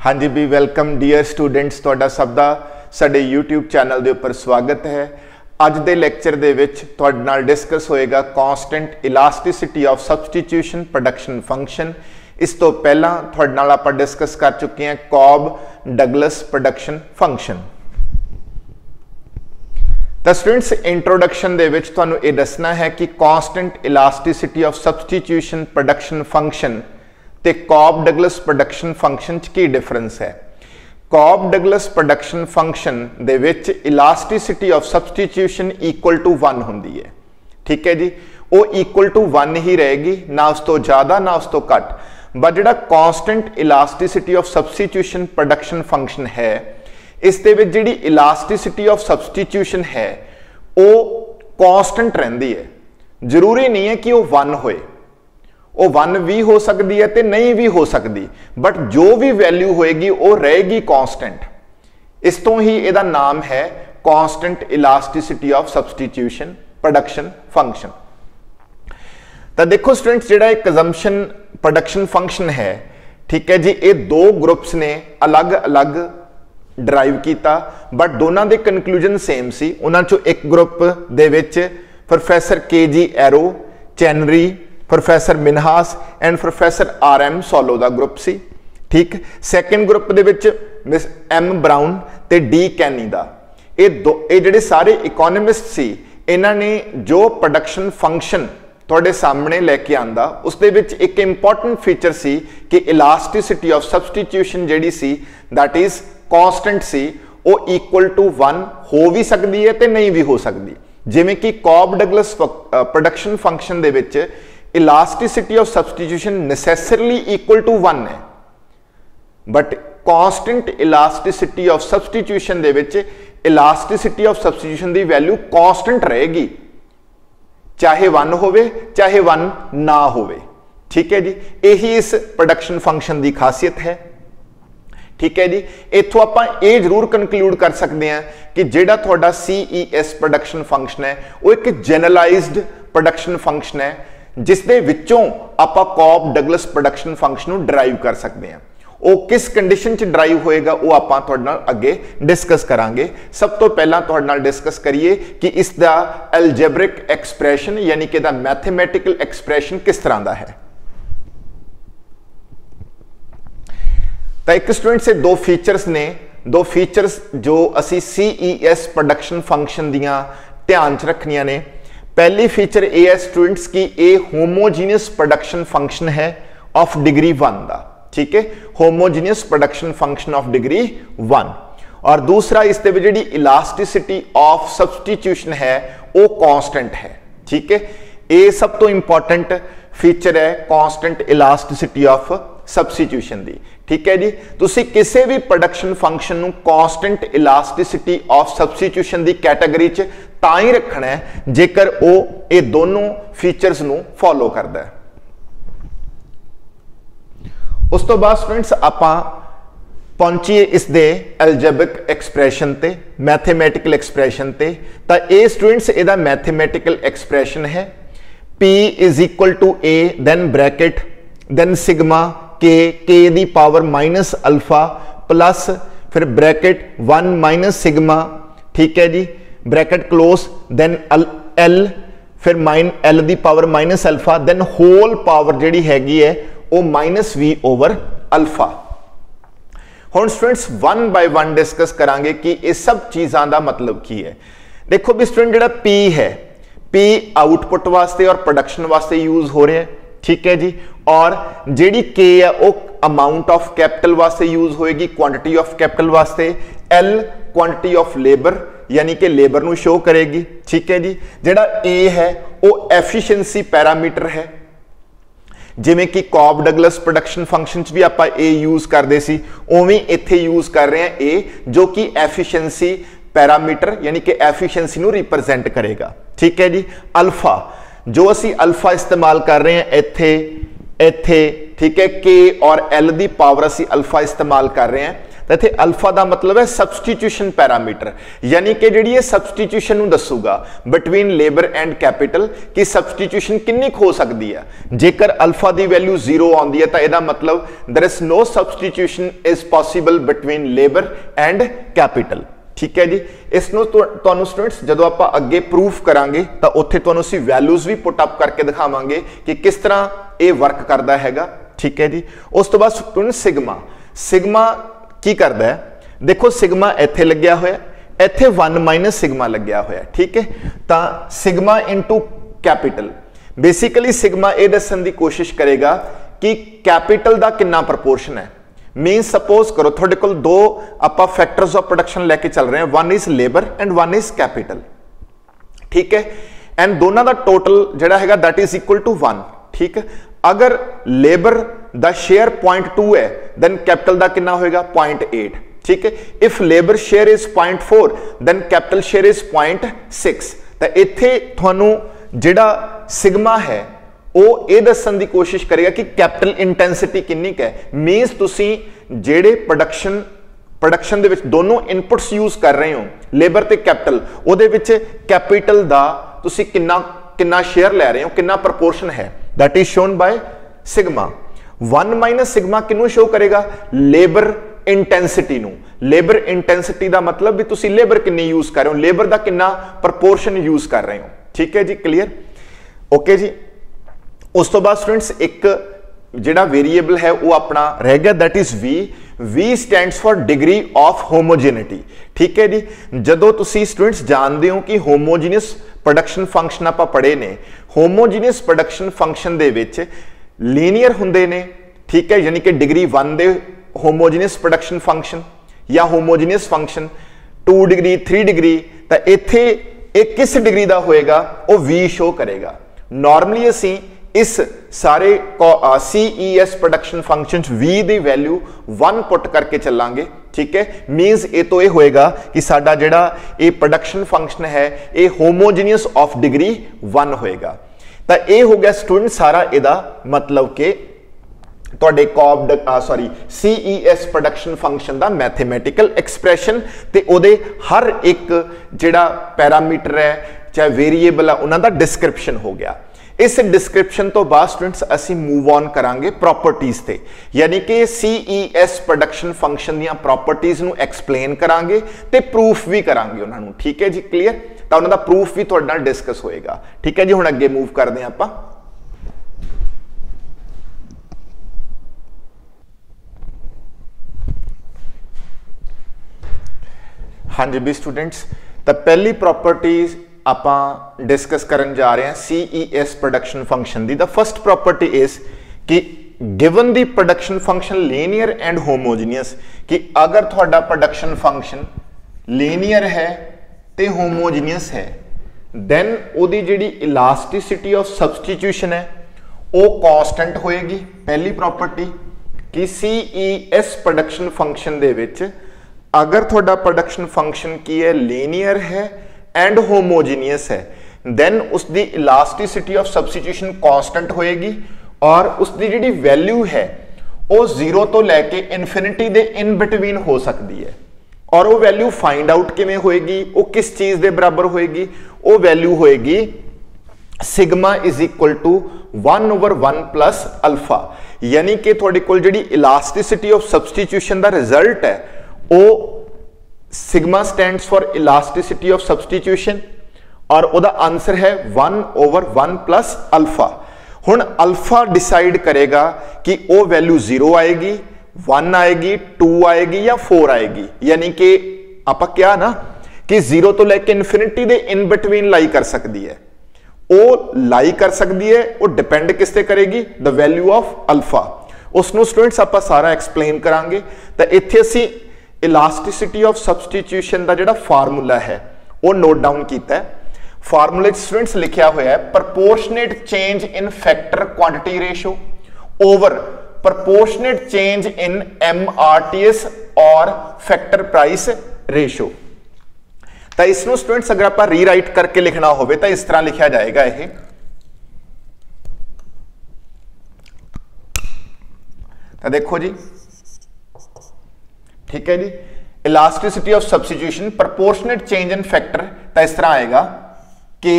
हाँ जी भी welcome dear students, तुहाडा सब दा साडे यूट्यूब चैनल दे उपर स्वागत है। अज दे लैक्चर दे विच तुहाडे नाल डिस्कस होएगा constant elasticity of substitution production function. इस तो पहला तुहाडे नाल आपां डिस्कस कर चुके हैं कॉब डगलस प्रोडक्शन फंक्शन। तो स्टूडेंट्स इंट्रोडक्शन दे विच तुहानूं ये दसना है कि constant elasticity of substitution production function ते कॉब डगलस प्रोडक्शन फंक्शन च की डिफरेंस है। कॉब डगलस प्रोडक्शन फंक्शन दे विच elasticity of substitution equal to 1 होंदी है। ठीक है जी, वो इक्वल टू 1 ही रहेगी, ना उस तो ज्यादा ना उस तो घट। बट जिहड़ा constant elasticity of substitution production function है, इस दे विच जिहड़ी इलास्टिसिटी ऑफ सबस्टिट्यूशन है वो कांस्टेंट रहिंदी है। जरूरी नहीं है कि वो 1 होए, वो 1 भी हो सकती है तो नहीं भी हो सकती, बट जो भी वैल्यू होएगी वो रहेगी कांस्टेंट। इस तो ही इसका नाम है constant elasticity of substitution production function. तो देखो स्टूडेंट्स, जिहड़ा एक कंजम्पशन प्रोडक्शन फंक्शन है, ठीक है जी, ये दो ग्रुप्स ने अलग अलग ड्राइव किया, बट दोनों के कंक्लूजन सेम सी। उन्हां चों एक ग्रुप दे विच professor K G. Arrow, Chenery, professor Minhas and professor R.M. Solow का ग्रुप सी। ठीक, सैकेंड ग्रुप दे विच मिस M. ब्राउन ते D. कैनी का। ये जिहड़े सारे इकोनॉमिस्ट सी, इन्हां ने जो प्रोडक्शन फंक्शन तुहाडे सामने लेके आंदा, उस दे विच एक इंपॉर्टेंट फीचर सी कि इलास्टिसिटी ऑफ सबस्टिट्यूशन जिहड़ी सी दैट इज कांस्टेंट सी, वो इक्वल टू 1 हो भी सकती है तो नहीं भी हो सकती। जिवें कि कॉब डगलस प्रोडक्शन फंक्शन दे विच elasticity of substitution necessarily equal to 1 है, but constant elasticity of substitution दे विच इलास्टिसिटी ऑफ सबस्टिट्यूशन की वैल्यू कांस्टेंट रहेगी, चाहे 1 होवे चाहे 1 ना होवे। ठीक है जी, यही इस प्रोडक्शन फंक्शन की खासियत है। ठीक है जी, इथों आपां ये जरूर कंक्लूड कर सकते हैं कि जिहड़ा तुहाडा CES प्रोडक्शन फंक्शन है वो एक जनरलाइज्ड प्रोडक्शन फंक्शन है, जिस दे विचों आपां कॉब डगलस प्रोडक्शन फंक्शन नूं डराइव कर सकते हैं। वो किस कंडीशन च डराइव होएगा वो आपां तुहाडे नाल अगे डिस्कस करांगे। सब तो पहला तुहाडे नाल डिस्कस करिए कि इसका अलजेब्रिक एक्सप्रैशन यानी कि मैथमेटिकल एक्सप्रैशन किस तरह का है। तो एक स्टूडेंट से दो फीचर्स ने, दो फीचर्स जो असी CES प्रोडक्शन फंक्शन दियां ध्यान च रखनियां ने। पहली फीचर ये है स्टूडेंट्स की ये होमोजीनियस प्रोडक्शन फंक्शन है ऑफ डिग्री 1 का। ठीक है, homogeneous production function of degree 1। और दूसरा इसके विच जिहड़ी इलास्टिसिटी ऑफ सबस्टिट्यूशन है वो कांस्टेंट है। ठीक है, ये सब तो इंपॉर्टेंट फीचर है कांस्टेंट इलास्टिसिटी ऑफ सबस्टिट्यूशन दी। ठीक है जी, तुसी किसी भी प्रोडक्शन फंक्शन नूं constant elasticity of substitution the category च तां ही रखना है जेकर वो ये दोनों फीचर्स नूं फॉलो करदा है। उस तो बाद स्टूडेंट्स आपां पहुंचीए इस दे अलजेब्रिक एक्सप्रैशन ते, मैथमेटिकल एक्सप्रैशन ते। तां ये स्टूडेंट्स इहदा मैथमेटिकल एक्सप्रैशन है P is equal to A then bracket then sigma K दी पावर माइनस अल्फा प्लस फिर ब्रैकेट 1 माइनस सिग्मा। ठीक है जी, ब्रैकेट क्लोज देन L फिर L दी power minus alpha then whole power जिहड़ी हैगी है वो -V ओवर अल्फा। हुण स्टूडेंट्स 1 बाय 1 डिस्कस करांगे कि इस सब चीज़ों का मतलब की है। देखो भी स्टूडेंट जिहड़ा P है, P आउटपुट वास्ते और प्रोडक्शन वास्ते यूज हो रहा है। ठीक है जी, और जिहड़ी K है वो अमाउंट ऑफ कैपिटल वास्ते यूज होएगी, क्वांटिटी ऑफ कैपिटल वास्ते। L क्वांटिटी ऑफ लेबर यानी कि लेबर नूं शो करेगी। ठीक है जी, जिहड़ा A है वो एफिशिएंसी पैरामीटर है, जिवें कि कॉब डगलस प्रोडक्शन फंक्शन च भी आपां A यूज करदे सी, उवें इत्थे यूज कर रहे हैं A, जो कि एफिशिएंसी पैरामीटर यानी कि एफिशिएंसी नूं रिप्रेजेंट करेगा। ठीक है जी, अल्फा जो असी अल्फा इस्तेमाल कर रहे हैं इत्थे। ठीक है, K और L दी पावर असी अल्फा इस्तेमाल कर रहे हैं, तो इत्थे अल्फा का मतलब है सबस्टिट्यूशन पैरामीटर, यानी कि जिहड़ी सबस्टिट्यूशन नूं दसूगा बिटवीन लेबर एंड कैपिटल कि सबस्टिट्यूशन किन्नी हो सकती है। जेकर अल्फा की वैल्यू 0 आती है तो यह मतलब there is no substitution is possible between labour and capital. ठीक है जी, इसनों तुहानू स्टूडेंट्स जदों आपां अगे प्रूफ करांगे तो उत्थे तुहानू असीं वैल्यूज भी पुट अप करके दिखावांगे कि किस तरह ये वर्क करता हैगा। ठीक है जी, उस तो बाद स्टूडेंट सिग्मा, सिग्मा की करता है, देखो सिग्मा इत्थे लग्या होया, इत्थे 1 माइनस सिग्मा लग्या होया। ठीक है, तो sigma into capital, basically sigma ये दस्सण दी कोशिश करेगा कि कैपिटल का कितना प्रपोर्शन है। मीन सपोज करो थोड़े को दो आपां फैक्टर्स ऑफ प्रोडक्शन लैके चल रहे हैं, one is labour and one is capital. ठीक है, एंड दोनों का टोटल जिहड़ा हैगा दैट इज इक्वल टू 1। ठीक है, अगर लेबर दा शेयर 0.2 है देन कैपिटल का कितना होएगा 0.8। ठीक है, if labour share is 0.4 then capital share is 0.6। तो इत्थे तुहानू जिहड़ा सिग्मा है वो ये दस्सण की कोशिश करेगा कि कैपिटल इंटेंसिटी किन्नी है। मीनस तुसी जेड़े प्रोडक्शन दे विच दोनों इनपुट्स यूज कर रहे हो लेबर ते कैपिटल, उहदे विच कैपिटल दा तुसी किन्ना शेयर ले रहे हो, किन्ना प्रपोर्शन है, that is shown by sigma. 1 minus sigma किनू शो करेगा, लेबर इंटेंसिटी नू। लेबर इंटेंसिटी का मतलब भी तुसी लेबर किन्नी यूज कर रहे हो, लेबर का किन्ना प्रपोर्शन यूज कर रहे हो। ठीक है जी, क्लियर, ओके जी। उस तो बाद स्टूडेंट्स एक जिहड़ा वेरिएबल है वो अपना रह गया that is V. V stands for degree of homogeneity. ठीक है जी, जदों तुसी स्टूडेंट्स जानते हो कि होमोजीनियस प्रोडक्शन फंक्शन आपां पढ़े ने, होमोजीनियस प्रोडक्शन फंक्शन दे विच लीनियर हुंदे ने। ठीक है, यानी कि डिग्री 1 दे होमोजीनियस प्रोडक्शन फंक्शन या होमोजीनियस फंक्शन 2 डिग्री 3 डिग्री, तो इत्थे एक किस डिग्री का होएगा वो वी शो करेगा। नॉर्मली असीं इस सारे CES प्रोडक्शन फंक्शन V की वैल्यू 1 पुट करके चलांगे। ठीक है, मीनस ये तो ये होएगा कि साडा जिहड़ा ये प्रोडक्शन फंक्शन है ये होमोजीनियस ऑफ डिग्री 1 होएगा। तो ये हो गया स्टूडेंट सारा इहदा मतलब कि तुहाडे CES प्रोडक्शन फंक्शन का मैथमेटिकल एक्सप्रैशन ते उहदे हर एक जिहड़ा पैरामीटर है चाहे वेरीएबल है उन्हां दा डिस्क्रिप्शन हो गया। इस डिस्क्रिप्शन तो बाद स्टूडेंट्स असी मूव ऑन करांगे प्रॉपर्टीज ते, यानी कि CES production function the properties नू एक्सप्लेन करांगे ते प्रूफ भी करांगे उन्हां नू। ठीक है जी, क्लियर, तो उन्हां दा प्रूफ भी तुहाडे नाल डिस्कस होएगा। ठीक है जी, हुण अगे मूव करदे हां आपां। हाँ जी भी स्टूडेंट्स, तो पहली प्रॉपर्टीज आपां डिस्कस करन जा रहे हैं CES प्रोडक्शन फंक्शन दी। द फर्स्ट प्रॉपर्टी इज कि given the production function linear and homogeneous, कि अगर थोड़ा प्रोडक्शन फंक्शन लीनियर है ते होमोजीनियस है देन उहदी जिहड़ी इलास्टिसिटी ऑफ सब्सटीट्यूशन है वो कांस्टेंट होएगी। पहली प्रॉपर्टी कि CES प्रोडक्शन फंक्शन दे विच अगर थोड़ा प्रोडक्शन फंक्शन की है लीनियर है एंड होमोजीनियस है देन उसकी इलास्टिसिटी ऑफ सब्सटीट्यूशन कांस्टेंट होएगी और उसकी जिहड़ी वैल्यू है वो 0 तो लैके इनफिनिटी दे इन बिटवीन हो सकती है। और वो वैल्यू फाइंड आउट किवें होएगी, वो किस चीज दे बराबर होएगी, वो वैल्यू होएगी sigma is equal to 1/1 plus alpha. यानी कि थोड़े कोल जिहड़ी इलास्टिसिटी ऑफ सब्सटीट्यूशन का रिजल्ट है वो sigma stands for elasticity of substitution और उदा आंसर है 1/1 प्लस अल्फा। हुण अल्फा डिसाइड करेगा कि वो वैल्यू 0 आएगी, 1 आएगी, 2 आएगी या 4 आएगी। यानी कि आपां क्या ना कि 0 तो लेके इनफिनिटी दे इन बिटवीन लाई कर सकती है, वो लाई कर सकती है, वो डिपेंड किस ते करेगी, द वैल्यू ऑफ अल्फा। उसनों स्टूडेंट्स आपां सारा एक्सप्लेन करांगे। तो इत्थे असीं इलास्टिसिटी ऑफ सब्सटीट्यूशन का जिहड़ा फार्मूला है वो नोट डाउन किया है। फार्मूले स्टूडेंट्स लिखा हुआ है proportionate change in factor quantity ratio over proportionate change in MRTS और फैक्टर प्राइस रेशो। तो इसनों स्टूडेंट्स अगर आप रीराइट करके लिखना हो तो इस तरह लिखा जाएगा यह, तो देखो जी ठीक है जी। Elasticity of substitution proportionate change in factor तो इस तरह आएगा K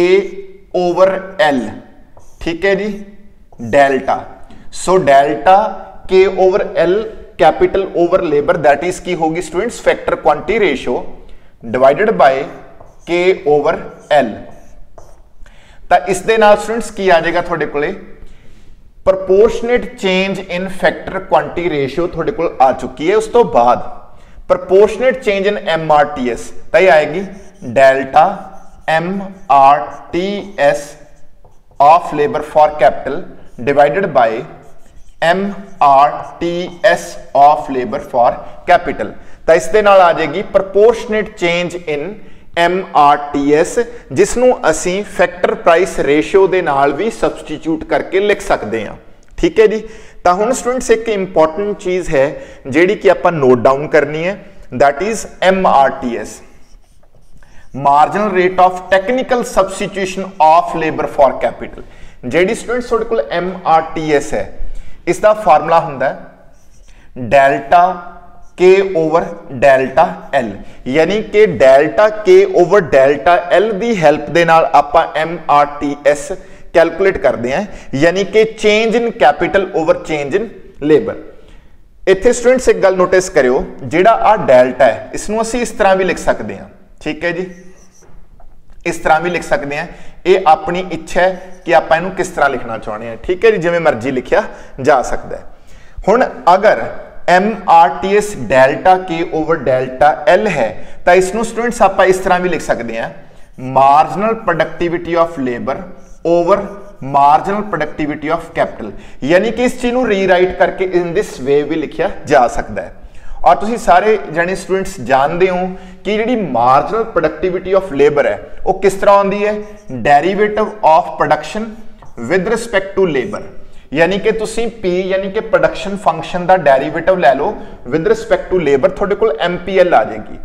ओवर L, ठीक है जी, delta. So delta K over L capital over labour that is की होगी students factor quantity ratio divided by K over L। तो इस दे नाल स्टूडेंट्स की आ जाएगा थोड़े कोले proportionate change in factor quantity ratio थोड़े कोल आ चुकी है। उस तो बाद प्रोपोर्शनेट चेंज इन MRTS तय आएगी delta MRTS of labour for capital divided by MRTS of labour for capital. तो इस दे नाल आ जाएगी प्रोपोर्शनेट चेंज इन MRTS जिसनों असी फैक्टर प्राइस रेशियो दे नाल भी सबस्टिट्यूट करके लिख सकते हैं, ठीक है जी। तो हुण स्टूडेंट्स एक इंपॉर्टेंट चीज है जिहड़ी कि आपां नोट डाउन करनी है, that is MRTS, marginal rate of technical substitution of labour for capital. जिहड़ी स्टूडेंट्स तुहाडे कोल MRTS है इसका फार्मूला हुंदा है delta K over delta L, यानी कि delta K over delta L दी हेल्प दे नाल आपां MRTS कैलकुलेट करते हैं, यानी कि change in capital over change in labour. इत्थे स्टूडेंट्स एक गल नोटिस करियो, जिहड़ा आ डेल्टा है इसनूं असीं इस तरह भी लिख सकते हैं, ठीक है जी, इस तरह भी लिख सकते हैं। ये अपनी इच्छा है कि आप इनू किस तरह लिखना चाहते हैं, ठीक है जी, जिवें मर्जी लिखिया जा सकता है। हुण अगर MRTS delta K over delta L है तो इसनूं स्टूडेंट्स आप इस तरह भी लिख सकते हैं marginal productivity of labour over marginal productivity of capital, यानी कि इस चीज को रीराइट करके इन दिस वे भी लिखा जा सकता है। और तुसीं सारे जने स्टूडेंट्स जानते हो कि जिहड़ी मार्जिनल प्रोडक्टिविटी ऑफ लेबर है वो किस तरह आती है, derivative of production with respect to labour, यानी कि तुसीं P यानी कि प्रोडक्शन फंक्शन का डेरिवेटिव ले लो विद रिस्पेक्ट टू लेबर, थोड़े कोल MPL आ जाएगी।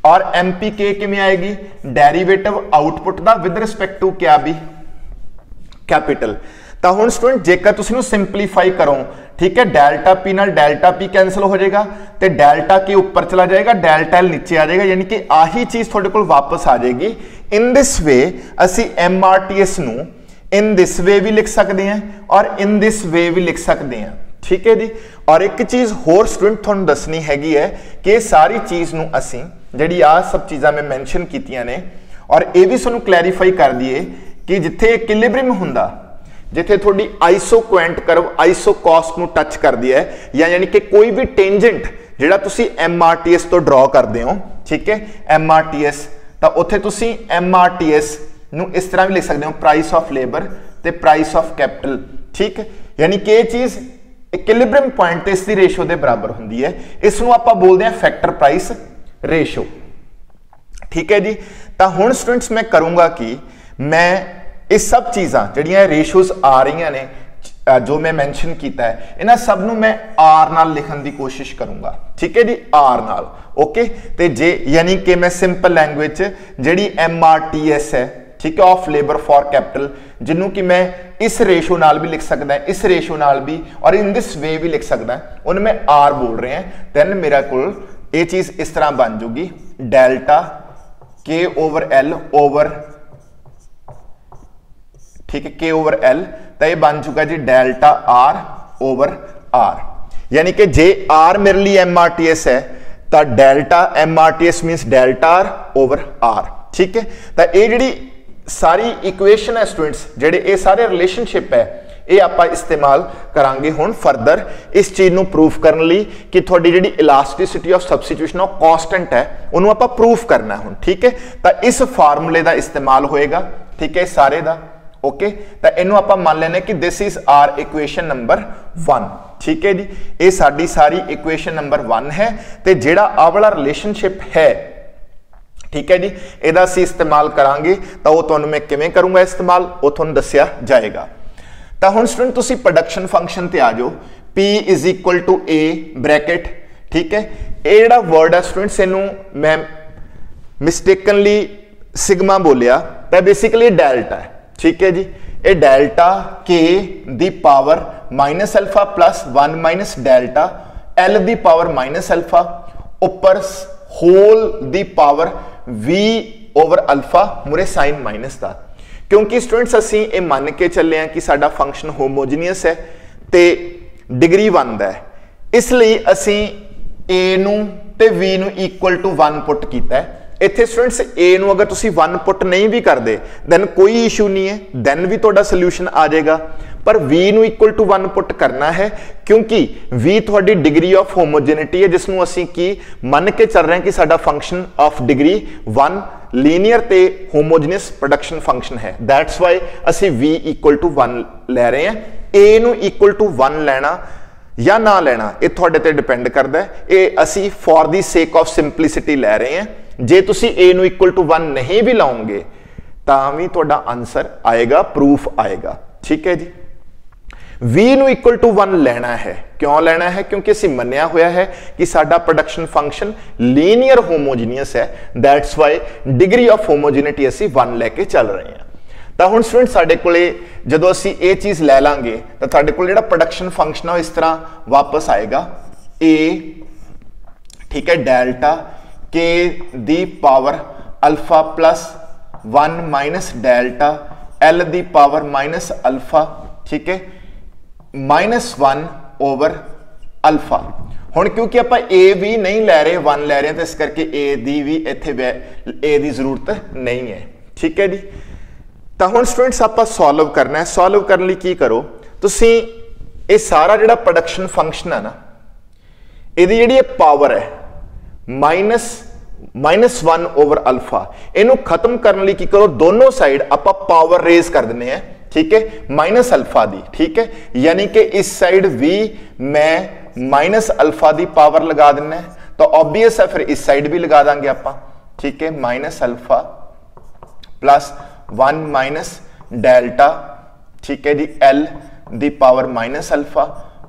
और MPK किवें आएगी, डेरिवेटिव आउटपुट का विद रिस्पेक्ट टू क्या भी कैपिटल। तो हुण स्टूडेंट जेकर तुसीं नूं सिंपलीफाई करो, ठीक है, डेल्टा P नाल डेल्टा P कैंसल हो जाएगा तो डेल्टा K ऊपर चला जाएगा, डेल्टा L नीचे आ जाएगा, यानी कि आही चीज थोड़े कोल वापस आ जाएगी। इन दिस वे असी MRTS नूं इन दिस वे भी लिख सकते हैं और इन दिस वे भी लिख सकते हैं, ठीक है जी। और एक चीज होर स्टूडेंट तुहानूं दसनी हैगी है कि सारी चीज नूं असीं जिहड़ी आ सब चीज़ां मैं मैंशन कीतियां ने, और ये भी तुहानूं क्लैरीफाई कर दिए कि जिथे इक्विलिब्रियम हुंदा, जिथे थोड़ी iso Quint curve iso cost नूं टच करदी है, या यानी कि कोई भी टेंजेंट जिहड़ा तुसीं MRTS तो ड्रॉ करदे हो, ठीक है, MRTS, तो उत्थे तुसीं MRTS नूं इस तरह भी लिख सकते हो प्राइस ऑफ लेबर ते प्राइस ऑफ कैपिटल, ठीक है, यानी कि ये चीज इक्विलिब्रियम पॉइंट ते इसकी रेशियो के बराबर होंदी है। इसनूं आपां बोलते हैं फैक्टर प्राइस रेशियो, ठीक है जी। तो हुण स्टूडेंट्स मैं करूंगा कि मैं इस सब चीज़ां जिहड़ियां रेशियोज आ रही ने जो मैं मैंशन किया है, इन्हां सब नूं मैं आर नाल लिखण दी कोशिश करूंगा, ठीक है जी, आर नाल, ओके। ते जे यानी कि मैं सिंपल लैंग्वेज जिहड़ी MRTS है, ठीक है, ऑफ लेबर फॉर कैपिटल, जिन्हों कि मैं इस रेशो नाल भी लिख सकता है, इस रेशो नाल भी, और इन दिस वे भी लिख सकता है, उन्हें मैं आर बोल रहे हैं। दैन मेरा कोल ये चीज इस तरह बन जूगी delta K over L over, ठीक है, K ओवर L, तो ये बन चुका जी डेल्टा R ओवर R, यानी कि जे R मेरे लिए MRTS है तो delta MRTS means delta R over R, ठीक है। तो ये जी सारी इक्वेशन है स्टूडेंट्स, जेडे ये सारे रिलेशनशिप है, ये आप इस्तेमाल करांगे हुण फर्दर इस चीज नूं प्रूफ करने लई कि थोड़ी जिहड़ी elasticity of substitution of constant है उन्होंने आप प्रूफ करना हुण, ठीक है। तो इस फार्मूले का इस्तेमाल होएगा, ठीक है, सारे दा, ओके। तो इनू आप मान लेने कि this is our equation number 1, ठीक है जी, ये साडी सारी इक्वेशन नंबर 1 है। तो जिहड़ा आ वाला रिलेशनशिप है, ठीक है जी, ਇਹਦਾ ਅਸੀਂ इस्तेमाल करांगे, तो वो तुहानूं मैं किवें करूंगा इस्तेमाल वो तुहानूं दस्सिया जाएगा। तो हुण स्टूडेंट तुसीं प्रोडक्शन फंक्शन ते आ जाओ, P is equal to A bracket, ठीक है। ये जिहड़ा वर्ड है स्टूडेंट्स इनूं मैं मिस्टेकनली सिग्मा बोलिया, तो बेसिकली डेल्टा है, ठीक है जी। ये डेल्टा K दी power minus alpha plus 1 minus delta L दी पावर माइनस अल्फा उपर होल दी पावर v ओवर अल्फा मुरे साइन माइनस का, क्योंकि स्टूडेंट्स असी ये मान के चले हैं कि साडा फंक्शन होमोजीनियस है ते डिग्री 1 दा है, इसलिए असी a नू ते v नू इक्वल टू 1 पुट किया है। इत्थे स्टूडेंट्स a नू अगर तुसी 1 पुट नहीं भी करते दैन कोई इशू नहीं है, दैन भी तुहाडा सोल्यूशन आ जाएगा, पर v नू इक्वल टू 1 पुट करना है क्योंकि v तुहाडी डिग्री ऑफ होमोजेनिटी है, जिसनू असी की मन के चल रहे हैं कि साडा फंक्शन ऑफ डिग्री 1 लीनियर ते होमोजेनियस प्रोडक्शन फंक्शन है। दैट्स वाई असी v इक्वल टू 1 ले रहे हैं। a नू इक्वल टू 1 लेना या ना लेना ये तुहाडे ते डिपेंड करदा है, ये असी for the sake of simplicity ले रहे हैं। जे तुसी a नू इक्वल टू 1 नहीं भी लाओगे तां भी तुहाडा आंसर आएगा, प्रूफ आएगा। ठीक है जी, v नू इक्वल टू 1 लेना है। क्यों लेना है? क्योंकि असी मन्निया होया है कि साडा प्रोडक्शन फंक्शन लीनियर होमोजीनियस है, that's why degree of homogeneity असी 1 लेके चल रहे हैं। तो हुण स्टूडेंट साडे कोले जदों असी ये चीज ले लांगे तो साडे कोल जिहड़ा प्रोडक्शन फंक्शन है इस तरह वापस आएगा a, ठीक है, डेल्टा k दी power alpha plus 1 minus delta l दी पावर माइनस अल्फा, ठीक है, -1 ओवर अल्फा। हुण क्योंकि आप a भी नहीं ले रहे 1 ले रहे हैं तो इस करके a दी भी इत्थे a दी जरूरत नहीं है। ठीक है जी, तो हुण स्टूडेंट्स आप सॉल्व करना है। सॉल्व करने लई की करो, तुसी ये सारा जिहड़ा प्रोडक्शन फंक्शन है ना, इहदी जिहड़ी पावर है -1 ओवर अल्फा, इनू खत्म करने लई की करो, दोनों साइड आप पावर रेज कर देने हैं। ठीक है, माइनस अल्फा दी, ठीक है, यानी कि इस साइड भी मैं माइनस अल्फा दी पावर लगा देना है, तो ऑब्वियस है फिर इस साइड भी लगा देंगे आप। ठीक है, minus alpha plus 1 minus delta, ठीक है जी, l दी power minus alpha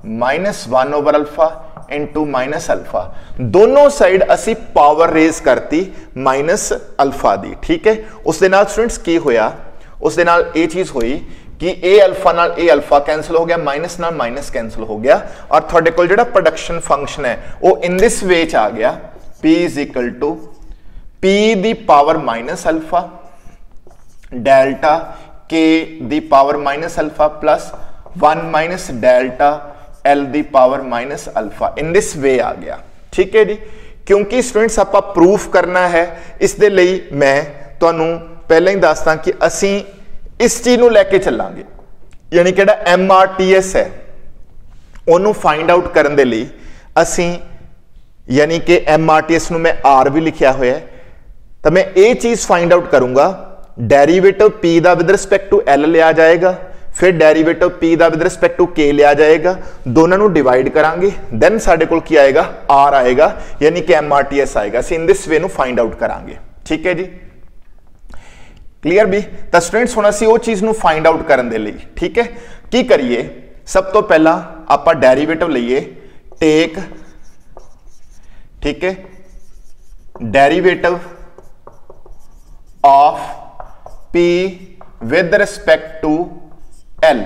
-1 over alpha into minus alpha, दोनों साइड असी पावर रेज करती माइनस अल्फा दी। ठीक है, उस दे नाल स्टूडेंट्स की होया, उस दे नाल ये चीज हुई कि a अल्फा नाल a अल्फा कैंसिल हो गया, माइनस नाल माइनस कैंसिल हो गया, और थोड़े कोल जिहड़ा प्रोडक्शन फंक्शन है वो इन दिस वे च आ गया, p is equal to p दी power minus alpha delta k दी power minus alpha plus 1 minus delta l दी power minus alpha, in this way आ गया। ठीक है जी, क्योंकि स्टूडेंट्स आप प्रूफ करना है, इस दे लई मैं तुहानू पहले ही दसदा कि असी इस चीज नू लेके चलांगे, यानी कि MRTS है उन्होंने फाइंड आउट करने दे लई असी, यानी कि MRTS नू मैं R भी लिखिया होया है, तो मैं ये चीज फाइंड आउट करूंगा, डेरिवेटिव p दा विद रिस्पेक्ट टू l लिया जाएगा, फिर डेरिवेटिव p दा विद रिस्पेक्ट टू k लिया जाएगा, दोनों नू डिवाइड करांगे, देन साडे कोल की आएगा r आएगा, यानी कि MRTS आएगा। असीं इन दिस वे नू फाइंड आउट करांगे। ठीक है जी, क्लीयर भी? तो स्टूडेंट्स हुण असीं वो चीज नू फाइंड आउट करन दे लई, ठीक है, की करिए, सब तो पहला आपां डेरिवेटिव लईए, टेक, ठीक है, derivative of p with respect to l।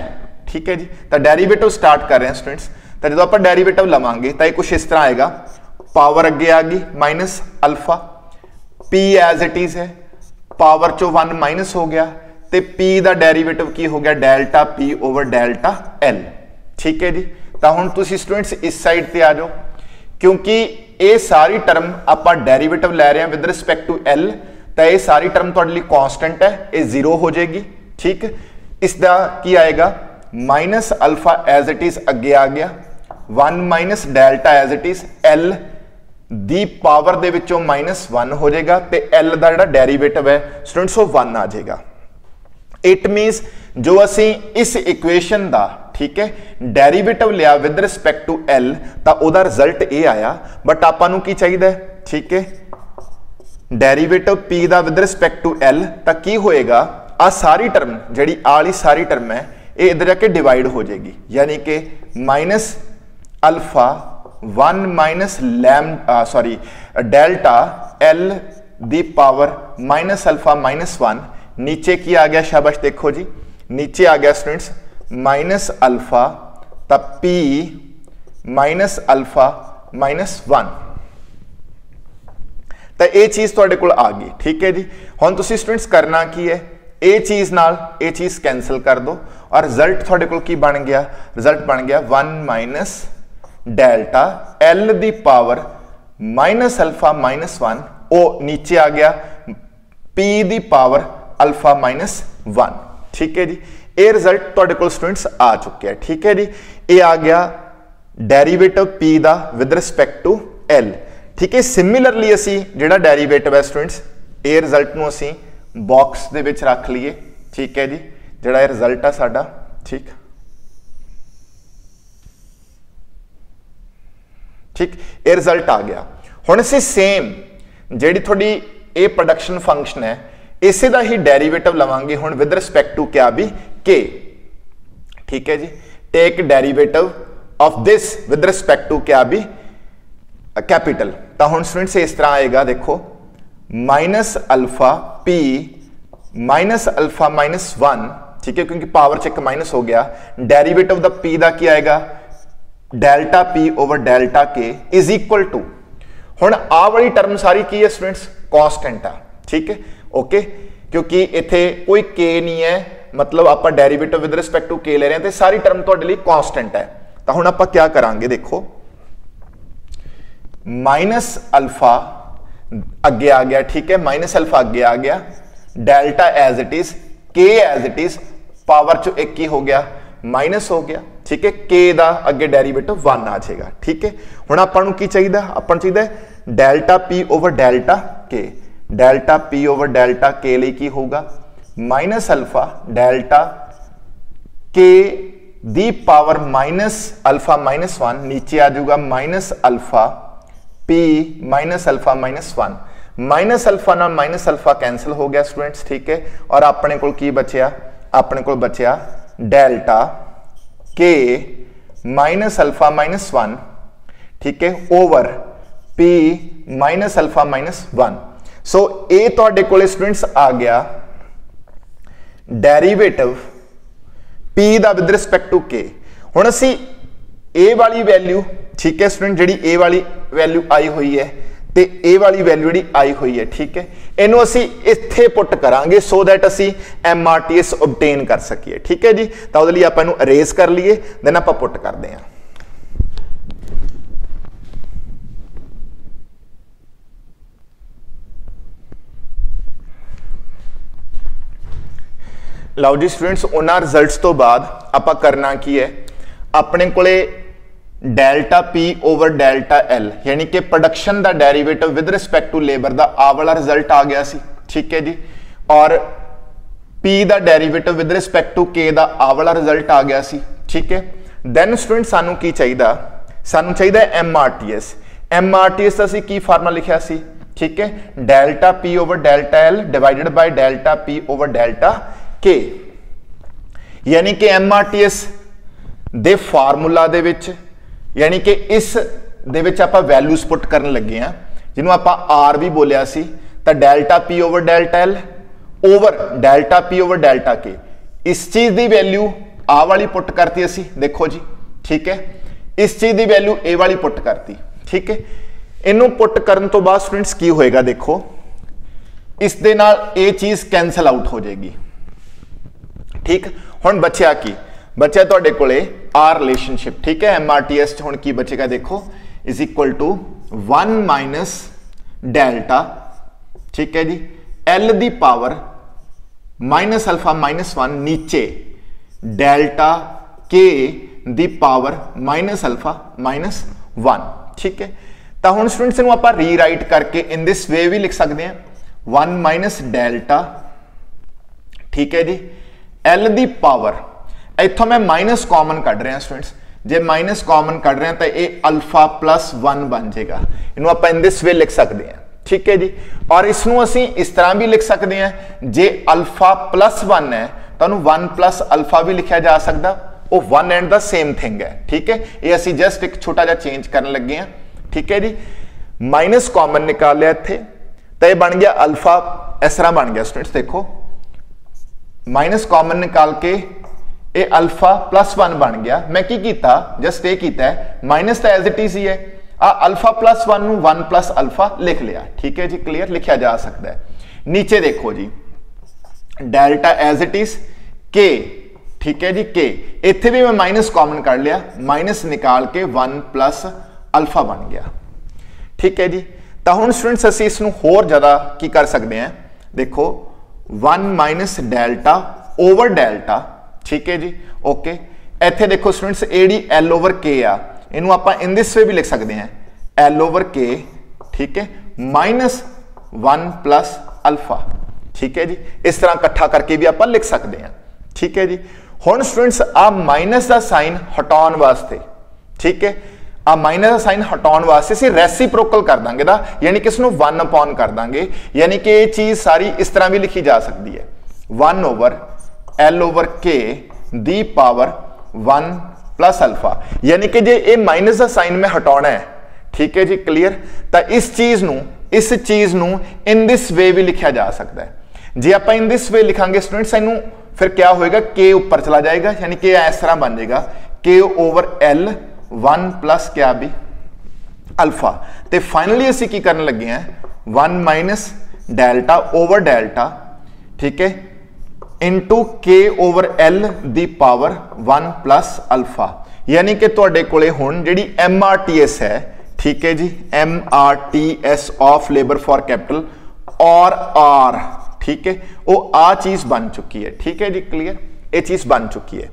ठीक है जी, तो डेरिवेटिव स्टार्ट कर रहे हैं स्टूडेंट्स, तो जो आप डेरिवेटिव लवांगे तो ये कुछ इस तरह आएगा, पावर अगे आ गई minus alpha, p as it is है, पावर चो 1 माइनस हो गया, तो p का डेरिवेटिव की हो गया delta p over delta l। ठीक है जी, तो हुण तुसीं स्टूडेंट्स इस साइड ते आ जाओ, क्योंकि ये सारी टर्म आप डेरिवेटिव ले रहे हैं विद रिस्पेक्ट टू l, तो ये सारी टर्म तुहाडे लई कांस्टेंट है, ये 0 हो जाएगी। ठीक, इसका की आएगा minus alpha as it is अगे आ गया, 1 minus delta as it is, l दी पावर दे विचों -1 हो जाएगा, तो l दा जिहड़ा डेरिवेटिव है स्टूडेंट्स वो 1 आ जाएगा। इट मीन्स जो असी इस इक्वेशन दा, ठीक है, डेरिवेटिव लिया विद रिस्पेक्ट टू l, तो उहदा रिजल्ट ये आया, बट आपां नूं की चाहिदा है, ठीक है, डेरिवेटिव p दा विद रिस्पेक्ट टू l, तो की होएगा, आ सारी टर्म जिहड़ी आली सारी टर्म है ये इधर जाके डिवाइड हो जाएगी, यानी कि minus alpha 1 minus delta l दी पावर माइनस अल्फा -1, नीचे की आ गया, शाबाश देखो जी, नीचे आ गया स्टूडेंट्स माइनस अल्फा, तब p माइनस अल्फा -1। तो यह चीज़ तुहाडे कोल आ गई। ठीक है जी, हुण तुसीं स्टूडेंट्स करना की है, ये चीज़ नाल ये चीज़ कैंसल कर दो और रिजल्ट तुहाडे कोल की बन गया, रिजल्ट बन गया 1 माइनस डेल्टा एल दी पावर माइनस अल्फा माइनस 1, वो नीचे आ गया पी दी पावर अल्फा माइनस 1। ठीक है जी, ये रिजल्ट तुहाडे कोल स्टूडेंट्स आ चुके हैं। ठीक है जी, ये आ गया डेरीवेटिव पी दा विद रिस्पेक्ट टू एल। ठीक है, सिमिलरली असी जिहड़ा डेरीवेटिव है स्टूडेंट्स, ये रिजल्ट नूं असी बॉक्स दे विच रख लीए। ठीक है जी, जिहड़ा ये रिजल्ट है साडा, ठीक ठीक, ये रिजल्ट आ गया। हुण असीं सेम जिहड़ी थोड़ी ये प्रोडक्शन फंक्शन है इसे दा ही डेरीवेटिव लवांगे हुण विद रिस्पेक्ट टू क्या भी के। ठीक है जी, take derivative of this with respect to क्या भी कैपिटल। तो हुण स्टूडेंट्स इस तरह आएगा, देखो minus alpha P minus alpha minus 1। ठीक है, क्योंकि पावर च एक माइनस हो गया, डेरीवेटिव द पी दा क्या आएगा डेल्टा पी ओवर डेल्टा के इज इक्वल टू, हुण आ वाली टर्म सारी की है स्टूडेंट्स कांस्टेंट है। ठीक है, ओके, क्योंकि इत्थे कोई के नहीं है, मतलब आप डेरीवेटिव विद रिस्पेक्ट टू के ले रहे हैं, तो सारी टर्म तुहाडे लई कांस्टेंट है। तो हुण आप क्या करांगे, देखो माइनस अल्फा अगे आ गया। ठीक है, माइनस अल्फा अगे आ गया, डेल्टा एज इट इज, के एज इट इज, पावर चो एक ही हो गया, माइनस हो गया। ठीक है, के दा अगे डेरीवेटिव 1 आ जाएगा। ठीक है, हुण आपां नूं की चाहिए, आपां नूं चाहिए delta P over delta K. Delta P over delta K लिए की होगा माइनस अल्फा डेल्टा के दी पावर माइनस अल्फा माइनस 1, नीचे आ जाऊगा minus alpha P minus alpha minus 1। Minus alpha ना माइनस अल्फा कैंसिल हो गया स्टूडेंट्स। ठीक है, और अपने को की बचिया, अपने को बचिया डेल्टा के माइनस अल्फा माइनस 1। ठीक है, over P minus alpha minus 1। सो ए तुहाडे कोले स्टूडेंट्स आ गया डेरीवेटिव पी दा विद रिस्पेक्ट टू के। हुण असी ए वाली वैल्यू, ठीक है स्टूडेंट, जिहड़ी ए वाली वैल्यू आई हुई है ते ए वाली वैल्यू जिहड़ी आई हुई है, ठीक है, इनू असी इत्थे पुट करांगे सो दैट असी MRTS ऑब्टेन कर सकीए। ठीक है जी, तो उहदे लई आपां इनू अरेज कर लीए, देन आपां पुट करदे हां। लो जी स्टूडेंट्स, उन्हां रिजल्ट्स तो बाद आपां करना की है, अपने कोले delta P over delta L यानी कि प्रोडक्शन का derivative with respect to labour का आ वाला रिजल्ट आ गया सी। ठीक है जी, और पी का डेरीवेटिव विद रिस्पेक्ट टू के का आ वाला रिजल्ट आ गया सी। ठीक है, दैन स्टूडेंट सानू की चाहिए, सानू चाहिए MRTS। MRTS असी की फार्मूला लिखा सी, ठीक है, delta P over delta L divided by delta P over delta के, यानी कि MRTS दे फार्मूला दे विच, यानी कि इस दे विच आपां वैल्यूज पुट करन लगे हैं, जिन्हों आपां आर भी बोलिया सी, तो delta P over delta L over delta P over delta के, इस चीज की वैल्यू आ वाली पुट करती असी, देखो जी। ठीक है, इस चीज की वैल्यू ए वाली पुट करती। ठीक है, इनू पुट करन तो बाद स्टूडेंट्स की होएगा, देखो इस दे नाल ए चीज कैंसल आउट हो जाएगी। ठीक, हुण बचिया की बच्चा तुहाडे कोले आर रिलेशनशिप। ठीक है, MRTS हुण की बचेगा, देखो is equal to 1 minus delta, ठीक है जी, एल दी पावर माइनस अल्फा माइनस 1, नीचे डेल्टा के दी पावर माइनस अल्फा माइनस 1। ठीक है, तो हुण स्टूडेंट्स इनू आपां रीराइट करके इन दिस वे भी लिख सकते हैं, 1 माइनस डेल्टा, ठीक है जी, एल दी पावर, इथों मैं माइनस कॉमन कढ़ रहा स्टूडेंट्स, जे माइनस कॉमन कढ़ रहे हैं तो ये अल्फा प्लस 1 बन जाएगा, इनू आप इन दिस वे लिख सकते हैं। ठीक है जी, और इसनू असी इस तरह भी लिख सकते हैं, जे अल्फा प्लस 1 है तो 1 प्लस अल्फा भी लिखा जा सकता, वो 1 एंड द सेम थिंग है। ठीक है, ये असी जस्ट एक छोटा जा चेंज करने लगे हैं। ठीक है जी, माइनस कॉमन निकाल लिया इत्थे, तो ये बन गया अल्फा, इस तरह बन गया स्टूडेंट्स, देखो माइनस कॉमन निकाल के ये अल्फा प्लस 1 बन गया। मैं की कीता, जस्ट ये कीता है, माइनस तो एज इट इज ही है, आ अल्फा प्लस 1 ਨੂੰ 1 प्लस अल्फा लिख लिया, ठीक है जी, क्लियर, लिखा जा सकता है। नीचे देखो जी डेल्टा एज इट इज के, ठीक है जी, के इत्थे भी मैं माइनस कॉमन कर लिया, माइनस निकाल के 1 प्लस अल्फा बन गया, ठीक है जी। तो हुण स्टूडेंट्स असीं इसनूं होर ज़्यादा की कर सकते हैं, देखो 1 माइनस डेल्टा ओवर डेल्टा, ठीक है जी, ओके। इत्थे देखो स्टूडेंट्स एडी एल ओवर के आ, इनू आप इन दिस वे भी लिख सकते हैं एल ओवर के, ठीक है, माइनस 1 प्लस अल्फा, ठीक है जी। इस तरह इकट्ठा करके भी आप लिख सकते हैं, ठीक है जी। हुण स्टूडेंट्स आ माइनस का साइन हटाउण वास्ते, ठीक है, आ माइनस का साइन हटाउण वास्ते असीं रेसिप्रोकल कर देंगे दा, यानी कि इसनूं 1 अपॉन कर देंगे, यानी कि ये चीज सारी इस तरह भी लिखी जा सकती है 1 ओवर एल ओवर के दी पावर 1 प्लस अल्फा, यानी कि जे ये माइनस का साइन में हटाउणा है, ठीक है जी, क्लियर। तो इस चीज नूं इन दिस वे भी लिखा जा सकता है। जे आप इन दिस वे लिखांगे स्टूडेंट्स इनू फिर क्या होएगा, के ऊपर चला जाएगा, यानी कि इस तरह बन जाएगा के ओवर एल 1 प्लस क्या भी अल्फा। तो फाइनली असीं की करन लगे हैं 1 माइनस डेल्टा ओवर डेल्टा, ठीक है, इंटू के ओवर एल दी पावर 1 प्लस अल्फा, यानी कि तुहाडे कोले हुण जिहड़ी MRTS है, ठीक है जी, MRTS of labour for capital और आर, ठीक है, वो आ चीज बन चुकी है, ठीक है जी, क्लियर, ये चीज बन चुकी है।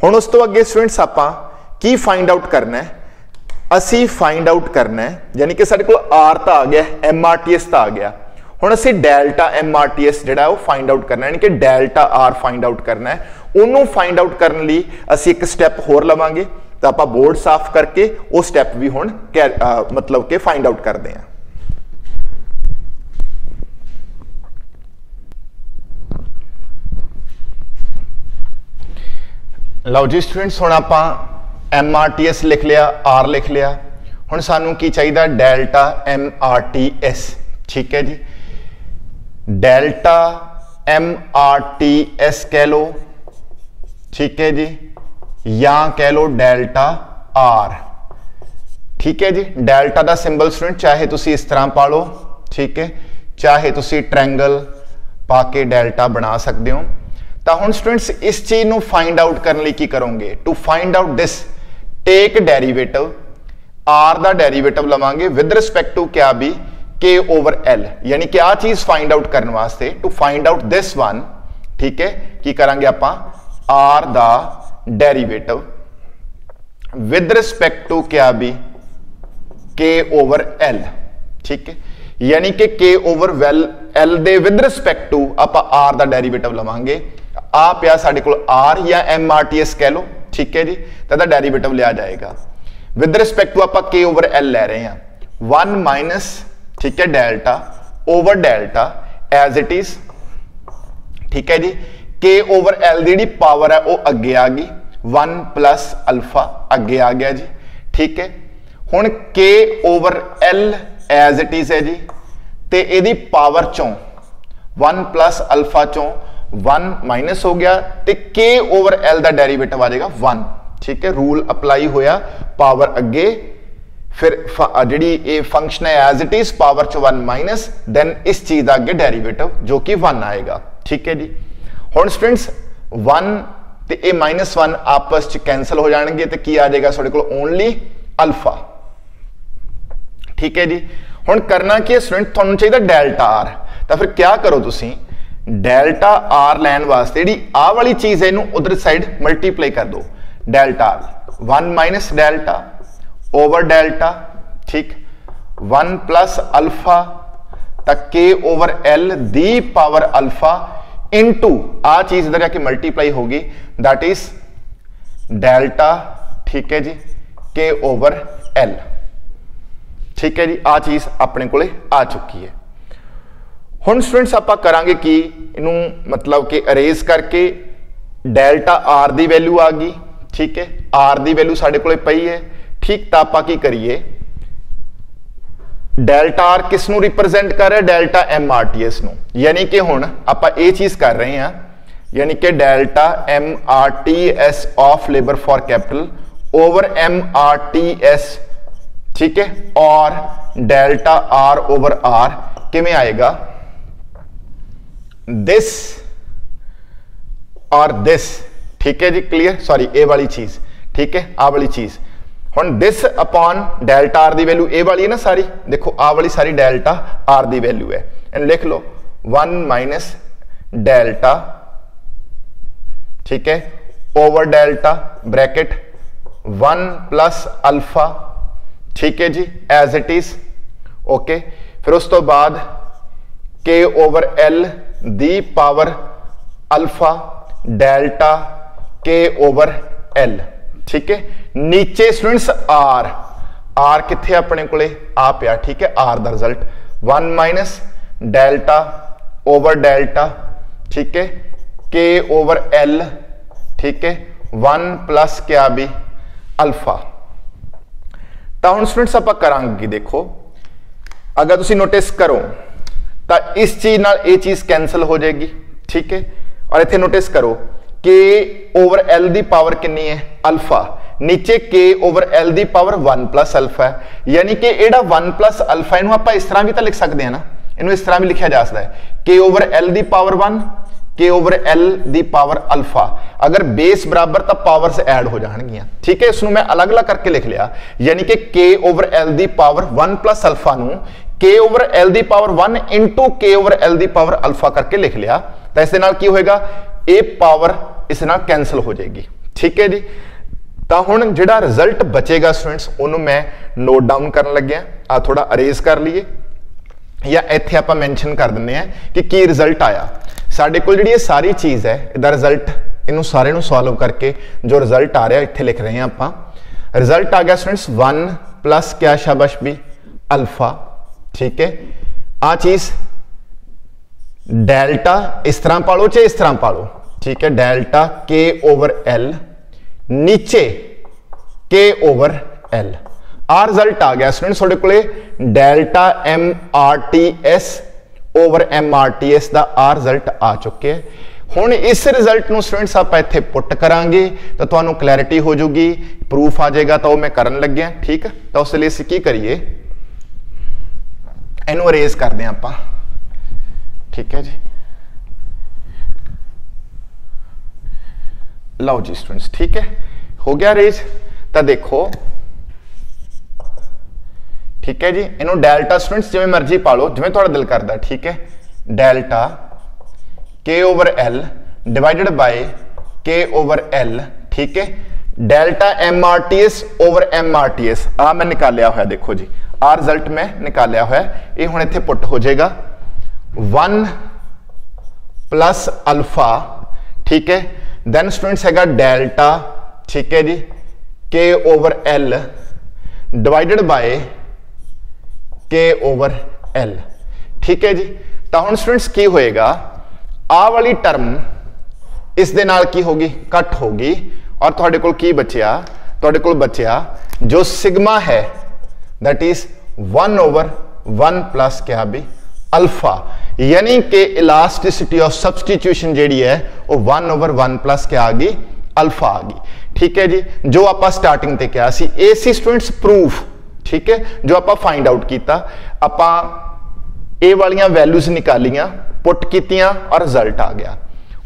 हुण उस तो अगे स्टूडेंट्स आपां की फाइंड आउट करना है, असी फाइंड आउट करना है, यानी कि साडे कोल आर तो आ गया, MRTS तो आ गया, हुण असी डेल्टा MRTS जिहड़ा वो फाइंड आउट करना है, यानी कि डेल्टा आर फाइंड आउट करना है। उन्होंने फाइंड आउट करने लई असी एक स्टैप होर लवांगे, तो आप बोर्ड साफ करके वो स्टैप भी हुण मतलब कि फाइंड आउट करते हैं। लो जी स्टूडेंट्स, हुण आपां MRTS लिख लिया, आर लिख लिया, हुण सानू की चाहिए डेल्टा MRTS, ठीक है जी, डेल्टा MRTS कह लो, ठीक है जी, या कह लो डेल्टा आर, ठीक है जी। डेल्टा का सिंबल स्टूडेंट चाहे तुसी इस तरह पा लो, ठीक है, चाहे तुसी ट्रायंगल पा के डेल्टा बना सकते हो। तो हुण स्टूडेंट्स इस चीज को फाइंड आउट करने लई की करोगे, to find out this take derivative, our का डेरिवेटिव लवांगे विद रिस्पेक्ट टू क्या भी के ओवर एल, यानी कि आ चीज फाइंड आउट करने वास्ते to find out this one, ठीक है, की करांगे आपां आर दा डेरिवेटिव विद रिस्पेक्ट टू क्या भी के ओवर एल, ठीक है, यानी कि के ओवर वेल एल दे विद रिस्पेक्ट टू आप आर दा डेरिवेटिव लवांगे, आ पिया साडे कोल आर या MRTS कह लो, ठीक है जी, तो डेरिवेटिव लिया जाएगा विद रिस्पेक्ट टू आप के ओवर एल ले रहे हैं 1 माइनस, ठीक है, delta over delta as it is, ठीक है जी, के ओवर एल की पावर है वो अगे आ गई, 1 प्लस अल्फा अगे आ गया जी, ठीक है। हुण K over L as it is है जी, ते इहदी पावर चों 1 प्लस अल्फा चों 1 माइनस हो गया, ते के ओवर एल का डेरिवेटिव आ जाएगा 1, ठीक है, रूल अप्लाई होया, पावर अगे, फिर जी फंक्शन है एज इट इज पावर च 1 माइनस, देन इस चीज का अगे डेरिवेटिव जो कि 1 आएगा, ठीक है जी। हुण स्टूडेंट्स 1 ते ए -1 आपस च कैंसल हो जाएंगे, तो की आ जाएगा साडे कोल ओनली अल्फा, ठीक है जी। हुण करना की स्टूडेंट, तुहानूं चाहिए डेल्टा आर, तो फिर क्या करो तुसीं, डेल्टा आर लैन वास्ते जी आ वाली चीज है इनू उधर साइड मल्टीप्लाई कर दो, delta R 1 minus delta over delta, ठीक, 1 प्लस अल्फा तक के ओवर एल दी पावर अल्फा इनटू आ चीज इधर जाके मल्टीप्लाई होगी, दैट इज डेल्टा, ठीक है जी, के ओवर एल, ठीक है जी, आ चीज अपने कोले आ चुकी है। हुण स्टूडेंट्स आपां करांगे कि इनू मतलब कि अरेज करके डेल्टा आर दी वैल्यू आ गई, ठीक है, आर दी वैल्यू साडे कोले पई है, ठीक, तो आपां की करिए, डेल्टा आर किस नू रिप्रेजेंट कर रहा है, डेल्टा MRTS नू, यानी कि हुण आपां ये चीज कर रहे हैं, यानी कि delta MRTS of labour for capital over MRTS, ठीक है, और डेल्टा आर ओवर आर किमें आएगा, दिस और दिस, ठीक है जी, क्लियर, सॉरी ए वाली चीज, ठीक है, आ वाली चीज। हुण दिस अपॉन डेल्टा आर दी वैल्यू ए वाली है ना सारी, देखो आ वाली सारी डेल्टा आर दी वैल्यू है, एंड लिख लो 1 माइनस डेल्टा, ठीक है, over delta bracket 1 plus alpha, ठीक है जी, एज इट इज, ओके। फिर उस तो बाद के ओवर एल दी power alpha delta K over L, ठीक है। नीचे स्टूडेंट्स आर, आर किथे अपने कोले आ पिया, ठीक है, आर दा result 1 minus delta over delta, ठीक है, के ओवर एल, ठीक है, 1 प्लस क्या भी अल्फा। तो हुण स्टूडेंट्स आपां करांगे, देखो अगर तुसीं नोटिस करो तो इस चीज नाल ये चीज कैंसल हो जाएगी, ठीक है, और इत्थे नोटिस करो के ओवर एल दी पावर कितनी है, अल्फा, नीचे के ओवर एल दी पावर 1 प्लस अल्फा है, यानी कि एड़ा 1 प्लस अल्फा इनू आपां इस तरह भी तो लिख सकते हैं ना, इनू इस तरह भी लिखा जा सकता है, के ओवर एल दी पावर 1 के ओवर एल दी पावर अल्फा, अगर बेस बराबर तो पावर्स ऐड हो जाएंगियां, ठीक है। इसनू मैं अलग अलग करके लिख लिया, यानी कि के ओवर एल दी पावर 1 प्लस अल्फा नू के ओवर एल दी power 1 into K over L दी पावर अल्फा करके लिख लिया, तो इस की होएगा, ए पावर इस नाल कैंसल हो जाएगी, ठीक है जी। तो हुण जिहड़ा रिजल्ट बचेगा स्टूडेंट्स उन्होंने मैं नोट डाउन करन लग्या, आ थोड़ा अरेज कर लीए या इत्थे आपां मेंशन कर दिंदे आ कि की रिजल्ट आया साडे कोल। जिहड़ी ये सारी चीज़ है इहदा रिजल्ट, इनू सारे नू सॉल्व करके जो रिजल्ट आ रहा इत्थे लिख रहे हैं आपां। रिजल्ट आ गया स्टूडेंट्स 1 प्लस क्या शाबाश भी अल्फा, ठीक है। आ चीज डेल्टा इस तरह पालो चाहे इस तरह पालो, ठीक है, डेल्टा के ओवर एल नीचे के ओवर एल। आ रिजल्ट आ गया स्टूडेंट्स थोड़े कोले delta M R T S over M R T S का आ रिजल्ट आ चुके हैं। हुण इस रिजल्ट नूं स्टूडेंट्स आपां इत्थे पुट करांगे तो तुहानूं क्लैरिटी हो जाऊगी, प्रूफ आ जाएगा, तो मैं करन लग्या, ठीक है। तो उस लिए असीं की करिए, इनू अरेज कर दें आपां, ठीक है जी। लो जी स्टूडेंट्स, ठीक है, हो गया अरेज। तो देखो, ठीक है जी, इनू डेल्टा स्टूडेंट्स जिवें मर्जी पा लो, जिवें तुहाडा दिल करदा, ठीक है। Delta K over L divided by K over L, ठीक है। Delta M R T S over M R T S, आ मैं निकालिया होया, देखो जी आ रिजल्ट मैं निकालिया होया, ये हुण इत्थे पुट हो जाएगा 1 प्लस अल्फा, ठीक है। देन स्टूडेंट्स हैगा डेल्टा, ठीक है जी, के over L divided by K over L, ठीक है जी। तो हुण स्टूडेंट्स की होएगा, आ वाली टर्म इस दे नाल की होगी, कट होगी, और तुहाडे कोल की बचिया, तुहाडे कोल बचिया जो सिग्मा है दैट इज 1 ओवर 1 प्लस क्या भी अल्फा, यानी कि इलास्टिसिटी ऑफ सब्सटीट्यूशन जी है वो 1 ओवर 1 प्लस क्या आ गई अल्फा आ गई, ठीक है जी। जो आप स्टार्टिंग ते क्या सी ए सी स्टूडेंट्स प्रूफ, ठीक है, जो आप फाइंड आउट किया, आप ए वालियां वैल्यूज निकालियां, पुट कीतियां और रिजल्ट आ गया।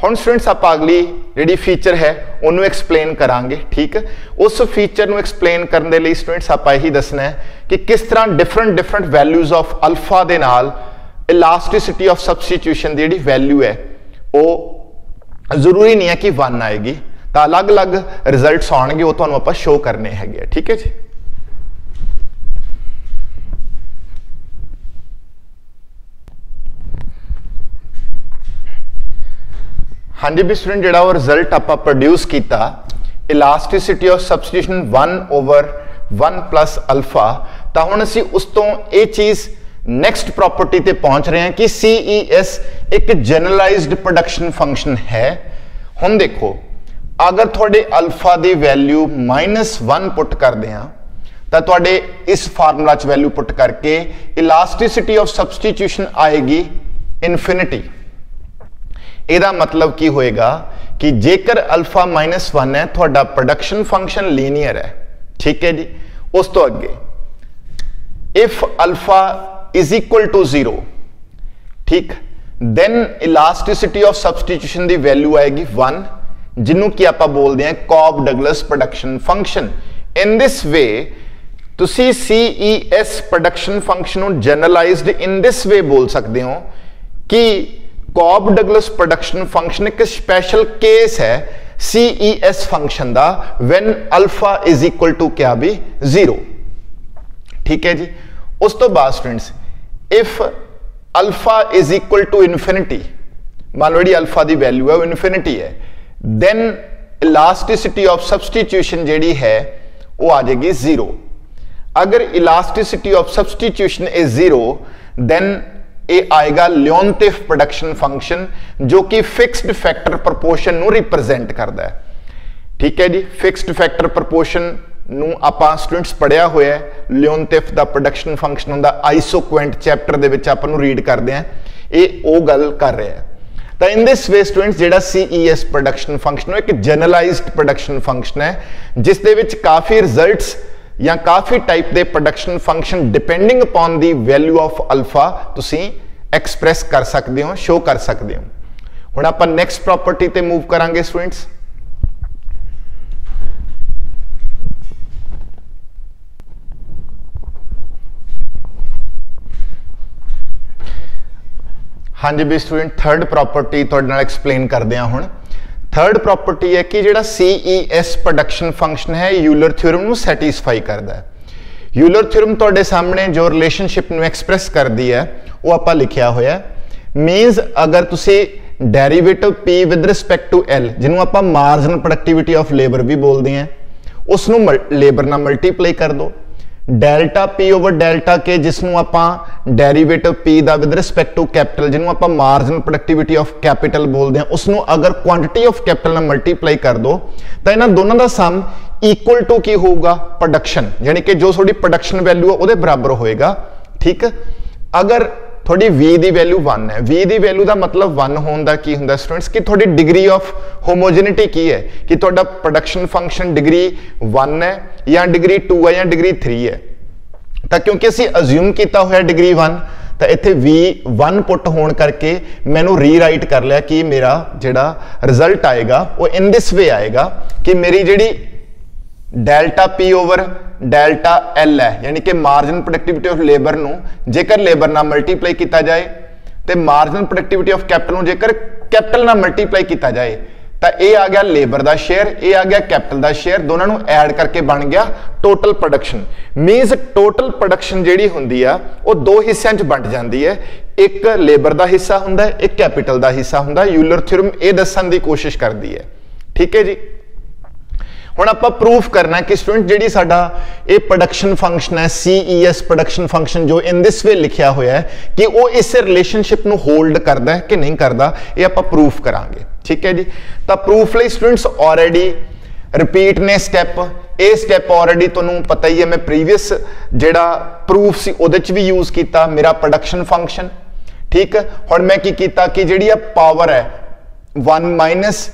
हुण स्टूडेंट्स आप अगली जिहड़ी फीचर है उन्होंने एक्सप्लेन करांगे, ठीक है। उस फीचर को एक्सप्लेन करने के लिए स्टूडेंट्स आप यही दसना है कि किस तरह डिफरेंट वैल्यूज ऑफ अल्फा दे नाल इलास्टिसिटी ऑफ सब्सटीट्यूशन की जिहड़ी वैल्यू है वो जरूरी नहीं है कि 1 आएगी, तो अलग अलग रिजल्ट्स आउणगे, वो तुहानूं आपां शो करने हैगे, ठीक है जी। हाँ जी भी स्टूडेंट, जिहड़ा वो रिजल्ट आपां प्रोड्यूस किया elasticity of substitution 1 over 1 plus alpha, तो हुण असीं उस तो ये चीज़ नेक्स्ट प्रॉपर्टी ते पहुंच रहे हैं कि CES एक जनरलाइज्ड प्रोडक्शन फंक्शन है। हुण देखो, अगर थोड़े अल्फा की वैल्यू -1 पुट कर दें तो थोड़े इस फार्मूला च वैल्यू पुट करके इलास्टिसिटी ऑफ सब्सटीट्यूशन आएगी इनफिनिटी। ਇਹਦਾ मतलब की होएगा कि जेकर अल्फा -1 है थोड़ा प्रोडक्शन फंक्शन लीनियर है, ठीक है जी। उस तो अगे if alpha is equal to 0, ठीक, देन इलास्टिसिटी ऑफ सबस्टिट्यूशन की वैल्यू आएगी 1, जिन्हों की आप बोलते हैं Cobb Douglas production function. In this way तुसी CES प्रोडक्शन फंक्शन को जनरलाइज्ड इन दिस वे बोल सकते हो कि कॉब डगलस प्रोडक्शन फंक्शन एक स्पेशल केस है CES फंक्शन दा when alpha is equal to क्या भी 0, ठीक है जी। उस तो बाद students if alpha is equal to infinity, मान लो जी अल्फा की वैल्यू है वो इन्फिनिटी है, देन इलास्टिसिटी ऑफ सब्सटीट्यूशन जी है वो आ जाएगी 0। अगर elasticity of substitution is 0 then ये आएगा लियोनटिफ प्रोडक्शन फंक्शन जो कि फिक्स्ड फैक्टर प्रोपोर्शन ਨੂੰ रिप्रेजेंट करता है, ठीक है जी। फिक्स्ड फैक्टर प्रोपोर्शन ਨੂੰ ਆਪਾਂ स्टूडेंट्स पढ़िया होया है, लियोनटिफ ਦਾ प्रोडक्शन फंक्शन ਹੁੰਦਾ आइसोक्वेंट चैप्टर ਦੇ ਵਿੱਚ ਆਪਾਂ ਨੂੰ रीड करते हैं, ये ਉਹ ਗੱਲ कर रहा है। तो इन दिस वे स्टूडेंट्स ਜਿਹੜਾ CES प्रोडक्शन फंक्शन है एक जनरलाइज्ड प्रोडक्शन फंक्शन है जिस दे विच काफ़ी रिजल्ट्स या काफ़ी टाइप के production function depending upon the value of alpha तुसी एक्सप्रैस कर सकते हो, शो कर सकते हो। हुण आपां नैक्सट प्रॉपर्टी ते मूव करांगे स्टूडेंट्स। हाँ जी भी स्टूडेंट थर्ड प्रॉपर्टी तुहाडे नाल एक्सप्लेन करदे हां। हुण थर्ड प्रॉपर्टी है कि जिहड़ा CES प्रोडक्शन फंक्शन है यूलर थ्योरम नूं सैटिस्फाई करता है। यूलर थ्योरम तुहाडे सामने जो रिलेशनशिप नूं एक्सप्रैस करदी है वो आपां लिखिया होया है। मीनस अगर तुसी derivative P with respect to L जिन्हों आपां मार्जिनल प्रोडक्टिविटी ऑफ लेबर भी बोलते हैं उसनूं लेबर नाल मल्टीप्लाई कर दो, delta P over delta K जिसनों आपां डेरिवेटिव P दा विद रिस्पैक्ट टू कैपिटल जिन्हों आपां मार्जिनल प्रोडक्टिविटी ऑफ कैपिटल बोलते हैं उसनों अगर क्वांटिटी ऑफ कैपिटल नाल मल्टीप्लाई कर दो तो इन्हां दोनों का सम इक्वल टू की होगा प्रोडक्शन, यानी कि जो थोड़ी प्रोडक्शन वैल्यू है वो बराबर होएगा, ठीक। अगर थोड़ी V की वैल्यू 1 है, V की वैल्यू का मतलब 1 होने का की होंदा स्टूडेंट्स कि थोड़ी डिग्री ऑफ होमोजेनिटी की है कि थोड़ा प्रोडक्शन फंक्शन डिग्री 1 है या डिग्री 2 है या डिग्री 3 है। तो क्योंकि असी अज्यूम किया हुआ डिग्री 1 तो इत्थे V1 पुट होने करके मैनू रीराइट कर लिया कि मेरा जिहड़ा रिजल्ट आएगा वो इन दिस वे आएगा कि मेरी जिहड़ी delta P over delta L है यानी कि मार्जिनल प्रोडक्टिविटी ऑफ लेबर नूं जेकर लेबर नाल मल्टीप्लाई किया जाए तो मार्जिनल प्रोडक्टिविटी ऑफ कैपिटल नूं जेकर कैपिटल नाल मल्टीप्लाई किया जाए तो यह आ गया लेबर का शेयर, यह आ गया कैपिटल का शेयर, दोनों नूं ऐड करके बन गया टोटल प्रोडक्शन। मीनस टोटल प्रोडक्शन जिहड़ी हुंदी आ वो दो हिस्सों च बंट जाती है, एक लेबर का हिस्सा हुंदा है एक कैपिटल का हिस्सा हुंदा है। यूलर थ्योरम ये दस्सण की कोशिश करती है, ठीक है जी। हुण आपां प्रूफ करना कि स्टूडेंट जिहड़ी साडा ये प्रोडक्शन फंक्शन है CES प्रोडक्शन फंक्शन जो इन दिस वे लिखिया होया है कि वो इस रिलेशनशिप नूं होल्ड करदा है कि नहीं करदा, ये आपां प्रूफ करांगे, ठीक है जी। तो प्रूफ लई स्टूडेंट्स ऑलरेडी रिपीट ने स्टैप, ये स्टैप ऑलरेडी तुहानूं पता ही है, मैं प्रीवियस जिहड़ा प्रूफ सी उहदे च भी यूज किया मेरा प्रोडक्शन फंक्शन, ठीक। हुण मैं की कीता कि जिहड़ी पावर है 1 माइनस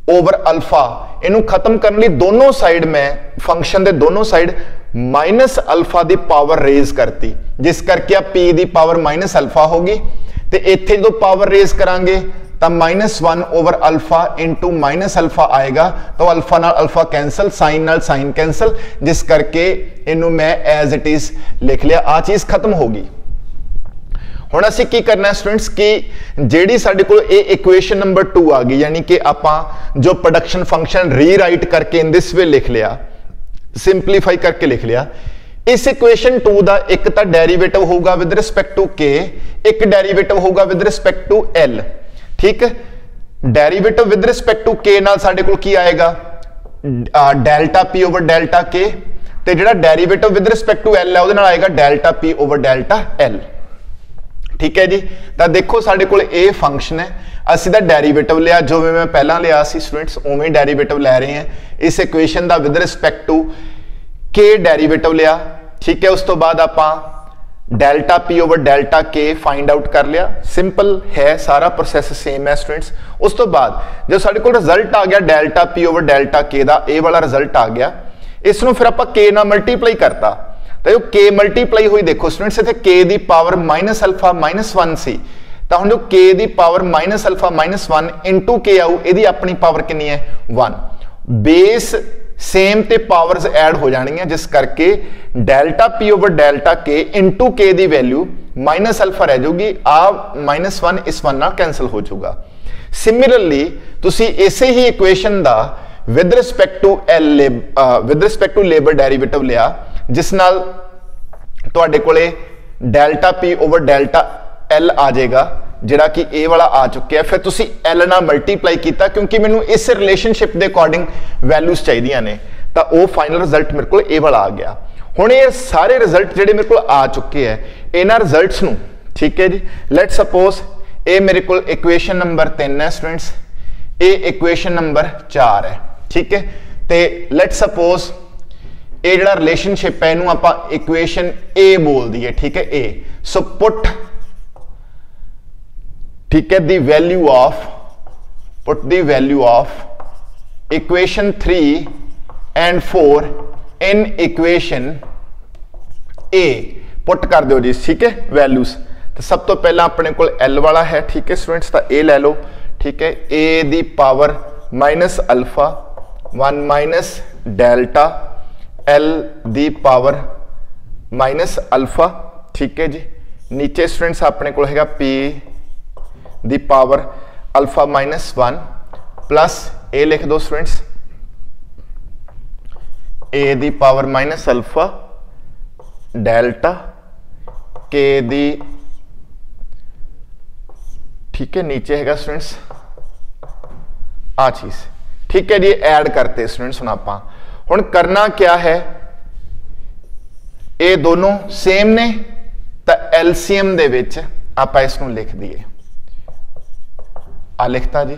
ओवर अल्फा इनू खत्म करने लिए दोनों साइड में फंक्शन दे दोनों साइड माइनस अल्फा की पावर रेज करती, जिस करके P की पावर माइनस अल्फा होगी। तो इत्थे जो पावर रेज करांगे तो -1 over alpha into minus alpha आएगा, तो अल्फा नाल अल्फा कैंसल, साइन नाल साइन कैंसल, जिस करके इनू मैं एज इट इज लिख लिया, आ चीज खत्म होगी। हुण असीं की करना है स्टूडेंट्स कि जिहड़ी साडे कोल ये इक्वेशन नंबर 2 आ गई, यानी कि आपां जो प्रोडक्शन फंक्शन रीराइट करके इन दिस वे लिख लिया, सिंपलीफाई करके लिख लिया। इस इक्वेशन 2 का एक तो डेरिवेटिव होगा विद रिस्पैक्ट टू K, एक डेरिवेटिव होगा विद रिस्पैक्ट टू L, ठीक। Derivative with respect to K नाल साडे कोल की आएगा delta P over delta K, ते जिहड़ा derivative with respect to L है उहदे नाल आएगा delta P over delta L, ठीक है जी। तो देखो साडे कोल ए फंक्शन है, असीं दा डेरिवेटिव लिया जो मैं पहला लिया सी स्टूडेंट्स उवें ही डेरिवेटिव लै रहे हैं। इस इक्वेशन का with respect to K derivative लिया, ठीक है। उस तो बाद आपां delta P over delta K find out कर लिया, सिंपल है, सारा प्रोसैस सेम है स्टूडेंट्स। उस तो बाद जो साडे कोल रिजल्ट आ गया delta P over delta K दा, ए वाला रिजल्ट आ गया, इसनूं फिर आपां K नाल मल्टीप्लाई करता तो k मल्टीप्लाई हुई देखो स्टूडेंट्स इत्थे k दी पावर माइनस अल्फा माइनस 1 सी, तो हुण जो k दी power minus alpha minus 1 into k आऊ, इहदी अपनी पावर कितनी है 1। बेस सेम ते पावर्स ऐड हो जाएंगे, जिस करके delta p over delta k into k दी वैल्यू माइनस अल्फा रह जाऊगी, आ माइनस 1 इस 1 नाल कैंसल हो जाऊगा। सिमिलरली तुसी इसे ही इक्वेशन दा with respect to labour derivative लिया, जिस नाल तुहाडे कोले delta p over delta l आ जाएगा, जिहड़ा कि ए वाला आ चुका है। फिर तुसी एल नाल मल्टीप्लाई किया, क्योंकि मैनू इस रिलेशनशिप के अकॉर्डिंग वैल्यूज चाहिए ने, तो वो फाइनल रिजल्ट मेरे को ए वाला आ गया। हुण ये सारे रिजल्ट जिहड़े मेरे को आ चुके हैं, इन्हां रिजल्ट्स नू, ठीक है जी, लेट सपोज ए मेरे को इक्वेशन नंबर 3 है स्टूडेंट्स, ए इक्वेशन नंबर 4 है, ठीक है। तो लेट सपोज ये जिहड़ा रिलेशनशिप है, इनू आपां इक्वेशन ए बोल दीए, ठीक है, ए। सो पुट, ठीक है, the value of equation 3 and 4 in equation A put कर दो जी, ठीक है, वैल्यूज। तो सब तो पहला अपने को एल वाला है, ठीक है स्टूडेंट्स, तो ए ले लो, ठीक है, ए दी power minus alpha 1 minus delta L दी पावर माइनस अल्फा, ठीक है जी। नीचे स्टूडेंट्स अपने को हैगा पी दी power alpha minus 1 plus A लिख दो स्टूडेंट्स, ए दी power minus alpha delta K दी, ठीक है, नीचे हैगा स्टूडेंट्स आ चीज, ठीक है जी। ऐड करते स्टूडेंट्स, हुण आपां हुण करना क्या है, ये दोनों सेम ने, तो एलसीएम दे विच आपां इसनूं लिख दईए, आ लिखता जी,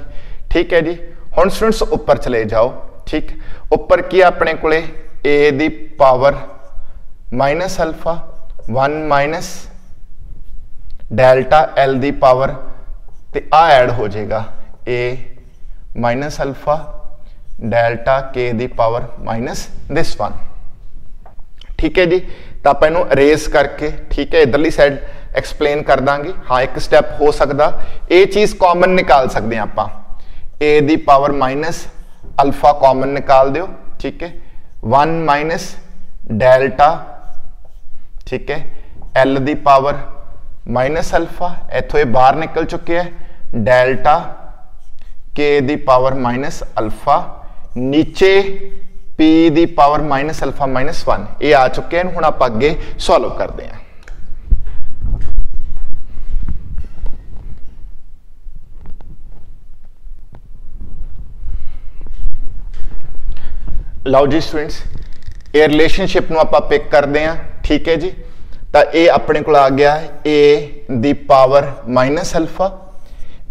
ठीक है जी। हुण स्टूडेंट्स ऊपर चले जाओ, ठीक, ऊपर की अपने कोले ए दी power minus alpha 1 minus delta L दी पावर, तो आ ऐड हो जाएगा ए माइनस अल्फा डेल्टा के दी पावर माइनस दिस 1, ठीक है जी। तो आप इनू अरेज करके, ठीक है, इधरली साइड एक्सप्लेन कर देंगे। हाँ, एक स्टैप हो सकता, ये चीज कॉमन निकाल सकते हैं आप, ए दी पावर माइनस अल्फा कॉमन निकाल दो, ठीक है, 1 माइनस डेल्टा, ठीक है, एल दी पावर माइनस अल्फा, इथों ये बाहर निकल चुके हैं, डेल्टा के दी पावर माइनस अल्फा, नीचे पी दी पावर माइनस अल्फा माइनस 1, ये आ चुके हैं। हुण आप अगे सॉल्व करते हैं। लो जी स्टूडेंट्स, ये रिलेशनशिप नूं आपां पिक करते हैं, ठीक है जी। तो ये अपने को आ गया ए दी पावर माइनस अल्फा।